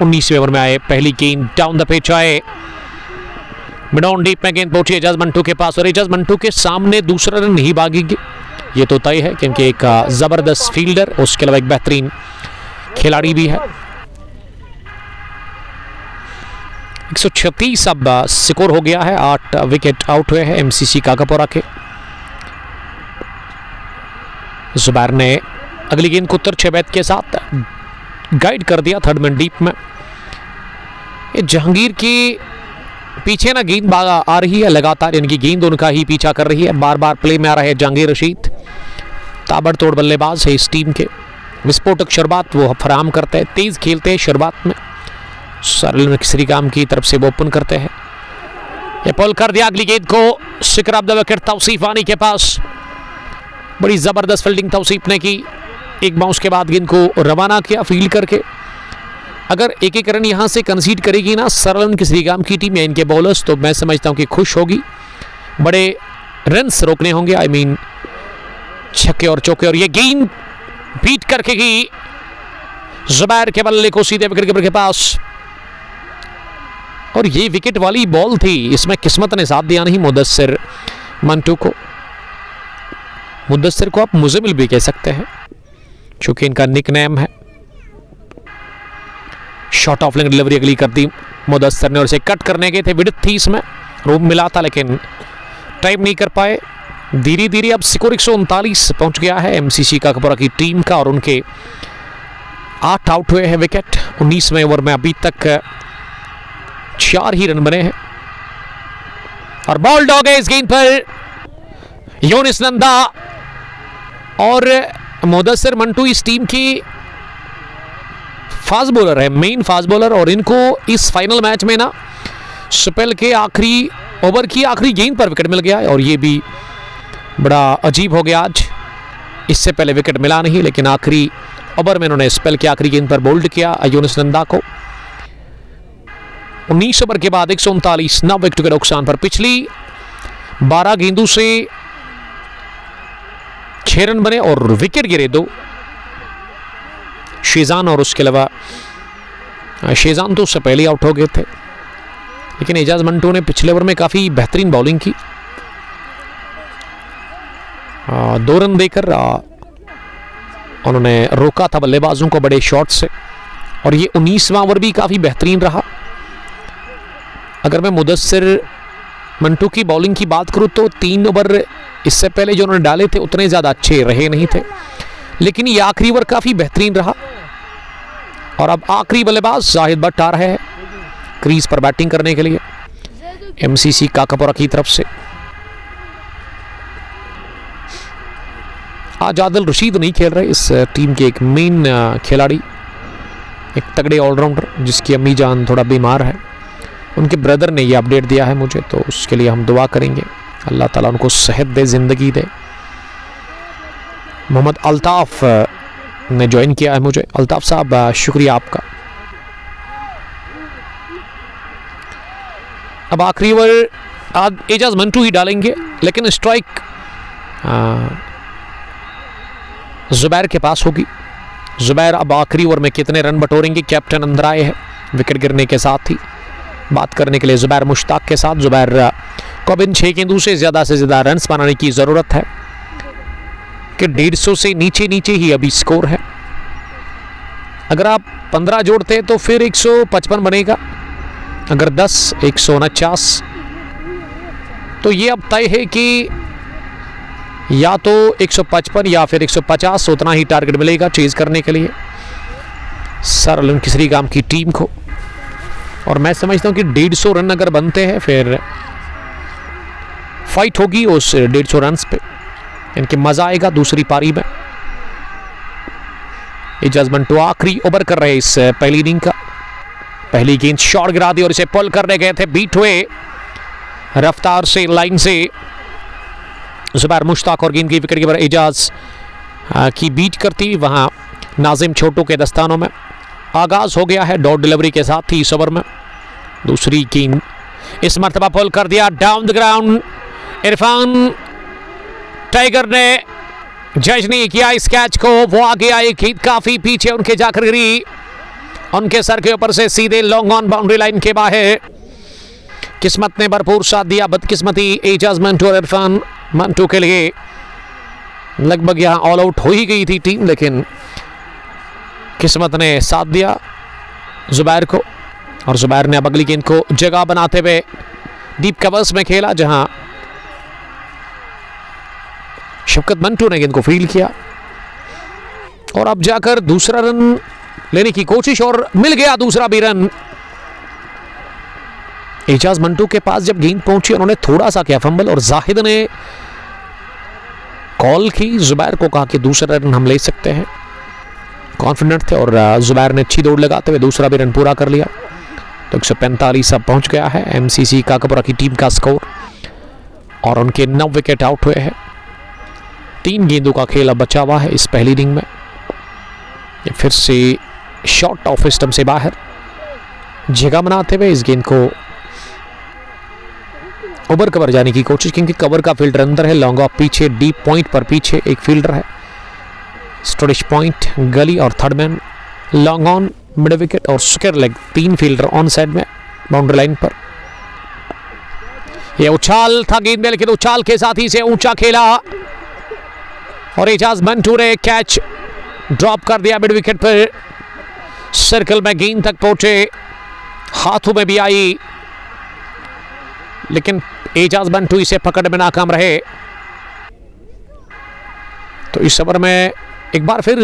19वें ओवर में आए। पहली गेंद डाउन द पिच आए, मिड ऑन डीप में गेंद पहुंची एजाज मंटू के पास और एजाज मंटू के सामने दूसरा रन नहीं भागेगी, ये तो तय है, क्योंकि एक जबरदस्त फील्डर, उसके अलावा एक बेहतरीन खिलाड़ी भी है। 136 अब स्कोर हो गया है। 8 विकेट आउट हुए हैं एमसीसी काकापोरा के। जुबैर ने अगली गेंद को तिरछे बैट के साथ गाइड कर दिया थर्ड मैन डीप में। ये जहांगीर के पीछे ना गेंद आ रही है लगातार, यानी कि गेंद उनका ही पीछा कर रही है। बार बार प्ले में आ रहे हैं जहांगीर रशीद, ताबड़तोड़ बल्लेबाज है इस टीम के। विस्फोटक शुरुआत वो फराम करते हैं, तेज खेलते हैं शुरुआत में। सरलन किसरीगाम की तरफ से वो ओपन करते हैं। ये पुल कर दिया अगली गेंद को, seeker of the wicket Tauseef आनी के पास। बड़ी जबरदस्त फील्डिंग तौसीफ ने की। एक बाउंस के बाद गेंद को रवाना किया फील्ड करके। अगर एक एक रन यहां से कंसीड करेगी ना सरलन किसरीगाम की टीम या इनके बॉलर्स, तो मैं समझता हूं कि खुश होगी। बड़े रन्स रोकने होंगे, आई मीन छक्के और चौके। और ये गेंद बीट करके की जुबैर के बल्ले को सीधे विकेट कीपर के पास। और ये विकेट वाली बॉल थी, इसमें किस्मत ने साथ दिया नहीं मुदस्सिर मंटू को। मुदस्सिर को आप मुजमिल भी कह सकते हैं, चूंकि इनका निकनेम है। शॉर्ट ऑफ लेग डिलीवरी अगली कर दी मुदस्सिर ने और इसे कट करने गए थे। विड्थ थी इसमें, रूम मिला था, लेकिन टाइम नहीं कर पाए। धीरे धीरे अब स्कोर 139 पहुंच गया है एमसीसी काकापोरा की टीम का और उनके 8 आउट हुए हैं विकेट। 19वें ओवर में अभी तक 4 ही रन बने हैं। और बॉल डॉग है इस गेंद पर यूनिस नंदा और मुदस्सिर मंटू इस टीम की फास्ट बॉलर है, मेन फास्ट बॉलर। और इनको इस फाइनल मैच में ना स्पेल के आखिरी ओवर की आखिरी गेंद पर विकेट मिल गया है और ये भी बड़ा अजीब हो गया आज। इससे पहले विकेट मिला नहीं, लेकिन आखिरी ओवर में इन्होंने स्पेल की आखिरी गेंद पर बोल्ड किया यूनिस नंदा को। 19 ओवर के बाद 139 9 विकेट के नुकसान पर। पिछली 12 गेंदों से 6 रन बने और विकेट गिरे 2। शेजान और उसके अलावा शेजान तो उससे पहले आउट हो गए थे, लेकिन एजाज मंटू ने पिछले ओवर में काफी बेहतरीन बॉलिंग की। 2 रन देकर उन्होंने रोका था बल्लेबाजों को बड़े शॉट से, और ये 19वां ओवर भी काफ़ी बेहतरीन रहा। अगर मैं मुदस्सिर मंटू की बॉलिंग की बात करूं तो 3 ओवर इससे पहले जो उन्होंने डाले थे उतने ज़्यादा अच्छे रहे नहीं थे, लेकिन ये आखिरी ओवर काफ़ी बेहतरीन रहा। और अब आखिरी बल्लेबाज जाहिद भट्ट आ रहे हैं क्रीज पर बैटिंग करने के लिए एमसीसी काकापुरा की तरफ से। आज आदिल रशीद नहीं खेल रहे, इस टीम के एक मेन खिलाड़ी, एक तगड़े ऑलराउंडर जिसकी अम्मी जान थोड़ा बीमार है। उनके ब्रदर ने ये अपडेट दिया है मुझे, तो उसके लिए हम दुआ करेंगे, अल्लाह ताला उनको सेहत दे, ज़िंदगी दे। मोहम्मद अल्ताफ़ ने ज्वाइन किया है मुझे। अल्ताफ़ साहब शुक्रिया आपका। अब आखिरी ओवर आज एजाज मंटू ही डालेंगे, लेकिन स्ट्राइक जुबैर के पास होगी। जुबैर अब आखिरी ओवर में कितने रन बटोरेंगे? कैप्टन अंदर आए हैं विकेट गिरने के साथ ही। बात करने के लिए जुबैर मुश्ताक के साथ। जुबैर को अब इन 6 गेंदों से ज़्यादा रन्स बनाने की ज़रूरत है कि 150 से नीचे ही अभी स्कोर है। अगर आप 15 जोड़ते हैं तो फिर 155 बनेगा, अगर 10 149। तो ये अब तय है कि या तो 155 या फिर 150 उतना ही टारगेट मिलेगा चेज करने के लिए सरलन किसरीगाम की टीम को। और मैं समझता हूं कि 150 रन अगर बनते हैं फिर फाइट होगी उस 150 रन पे, इनके मजा आएगा दूसरी पारी में। एजाज मंटू आखिरी ओवर कर रहे इस पहली इनिंग का। पहली गेंद शॉट गिरा दी और इसे पुल करने गए थे, बीट हुए रफ्तार से, लाइन से जुबैर मुश्ताक, और गेंद की विकेट कीपर एजाज की बीट करती वहां नाजिम छोटू के दस्तानों में। आगाज हो गया है डॉट डिलीवरी के साथ ही इस ओवर में। दूसरी गेंद इस मर्तबा पुल कर दिया down the ground. Irfan tiger ने जज नहीं किया इस कैच को, वो आगे आए, गेंद काफी पीछे उनके जाकर गिरी, उनके सर के ऊपर से सीधे लॉन्ग ऑन बाउंड्री लाइन के बाहर। किस्मत ने भरपूर साथ दिया, बदकिस्मती एजाज मंटू और इरफान मंटू के लिए। लगभग यहां ऑल आउट हो ही गई थी टीम, लेकिन किस्मत ने साथ दिया जुबैर को, और जुबैर ने अब अगली गेंद को जगह बनाते हुए डीप कवर्स में खेला, जहां शफकत मंटू ने गेंद को फील्ड किया और अब जाकर दूसरा रन लेने की कोशिश, और मिल गया दूसरा भी रन। एजाज मंटू के पास जब गेंद पहुंची उन्होंने थोड़ा सा किया फंबल, और जाहिद ने कॉल की जुबैर को, कहा कि दूसरा रन हम ले सकते हैं। कॉन्फिडेंट थे और जुबैर ने अच्छी दौड़ लगाते हुए दूसरा भी रन पूरा कर लिया। तो 145 अब पहुंच गया है एमसीसी काकापुरा की टीम का स्कोर, और उनके 9 विकेट आउट हुए हैं। 3 गेंदों का खेल अब बचा हुआ है इस पहली इनिंग में। ये फिर से शॉट ऑफ स्टंप से बाहर जगह बनाते हुए इस गेंद को ओवर कवर जाने की कोशिश, क्योंकि कवर का फील्डर अंदर है, लॉन्ग ऑफ पीछे, डीप पॉइंट पर पीछे एक फील्डर है, स्टोरिश पॉइंट, गली और third man, long on, mid wicket और square leg, 3 fielder on side में बाउंड्री लाइन पर। यह उछाल था गेंद में, लेकिन उछाल के साथ ही से ऊंचा खेला और एजाज मंटू ने कैच ड्रॉप कर दिया मिड विकेट पर। सर्कल में गेंद तक पहुंचे, हाथों में भी आई, लेकिन एजाज मंटू इसे पकड़ में नाकाम रहे। तो इस ओवर में एक बार फिर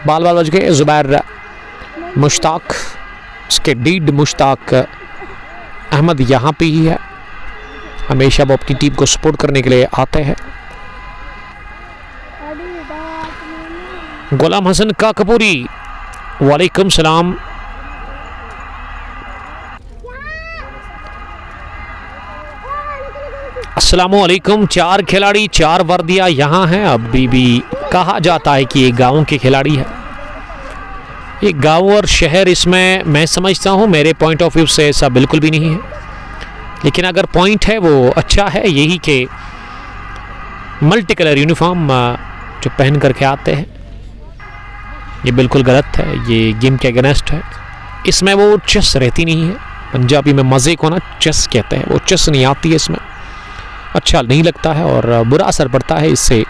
बाल बज गए। जुबैर मुश्ताक, इसके डीड मुश्ताक अहमद यहाँ पे ही है, हमेशा वो अपनी टीम को सपोर्ट करने के लिए आते हैं। गुलाम हसन काकापुरी, वालेकुम सलाम। अस्सलामुअलैकुम। 4 खिलाड़ी 4 वर्दियां यहाँ हैं। अभी भी कहा जाता है कि ये गाँव के खिलाड़ी है। ये गाँव और शहर, इसमें मैं समझता हूँ मेरे पॉइंट ऑफ व्यू से ऐसा बिल्कुल भी नहीं है, लेकिन अगर पॉइंट है वो अच्छा है, यही कि मल्टी कलर यूनिफॉर्म जो पहन करके आते हैं, ये बिल्कुल गलत है, ये गेम के अगेंस्ट है। इसमें वो चस रहती नहीं है, पंजाबी में मज़े को ना चस कहते हैं, वो चस नहीं आती है इसमें, अच्छा नहीं लगता है और बुरा असर पड़ता है इससे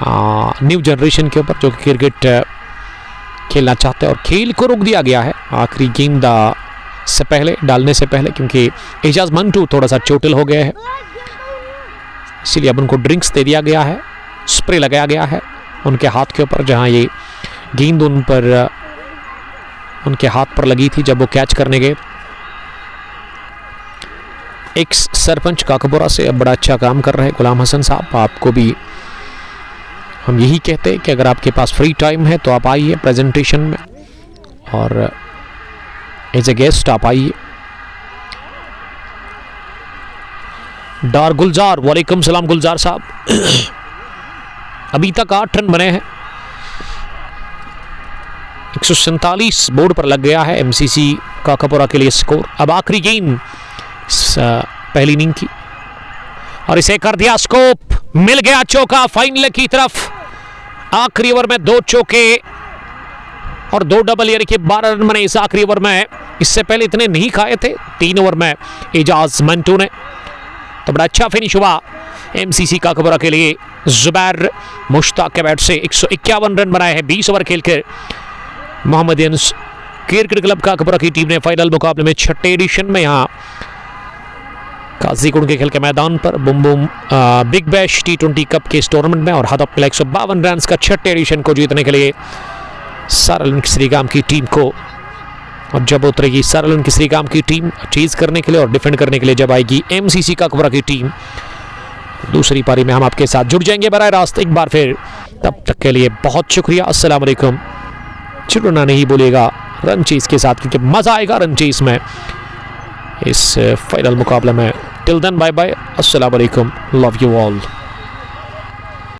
न्यू जनरेशन के ऊपर जो कि क्रिकेट खेलना चाहते हैं, और खेल को रोक दिया गया है आखिरी गेंद से पहले, डालने से पहले, क्योंकि एजाज मंटू थोड़ा सा चोटिल हो गए हैं, इसीलिए अब उनको ड्रिंक्स दे दिया गया है, स्प्रे लगाया गया है उनके हाथ के ऊपर, जहां ये गेंद उनके हाथ पर लगी थी जब वो कैच करने गए। एक्स सरपंच काकपुरा से अब बड़ा अच्छा काम कर रहे हैं गुलाम हसन साहब। आपको भी हम यही कहते हैं कि अगर आपके पास फ्री टाइम है तो आप आइए प्रेजेंटेशन में, और एज ए गेस्ट आप आइए। डार गुलजार, वालेकुम सलाम गुलजार साहब। अभी तक 8 रन बने हैं, 147 बोर्ड पर लग गया है एमसीसी काकापुरा के लिए स्कोर। अब आखिरी गेंद पहली इनिंग की, और इसे कर दिया स्कोप, मिल गया चौका फाइनल की तरफ। आखिरी ओवर में 2 चौके और 2 डबल, यानी कि 12 रन बने इस आखिरी ओवर में। इससे पहले इतने नहीं खाए थे 3 ओवर में एजाज मंटू ने, तो बड़ा अच्छा फिनिश हुआ एमसीसी काकापुरा के लिए। जुबैर मुश्ताक के बैट से 151 रन बनाए हैं 20 ओवर खेलकर। मोहम्मदियंस क्रिकेट क्लब काकापुरा की टीम ने फाइनल मुकाबले में 6ठे एडिशन में यहाँ काजीकुंड के खेल के मैदान पर Bum Bum big bash T20 cup के इस टूर्नामेंट में और हदफ मिला 152 रन का 6ठे एडिशन को जीतने के लिए सारालन श्रीगाम की टीम को। और जब उतरेगी सारालन श्रीगाम की टीम चीज करने के लिए और डिफेंड करने के लिए, जब आएगी एमसीसी काकापुरा की टीम, दूसरी पारी में हम आपके साथ जुड़ जाएंगे बराह रास्त एक बार फिर। तब तक के लिए बहुत शुक्रिया, अस्सलाम वालेकुम। जुड़ना नहीं भूलिएगा रन चेस के साथ, क्योंकि मजा आएगा रन चेस में इस फाइनल मुकाबले में। टिल देन बाय बाय, अस्सलाम वालेकुम, लव यू ऑल।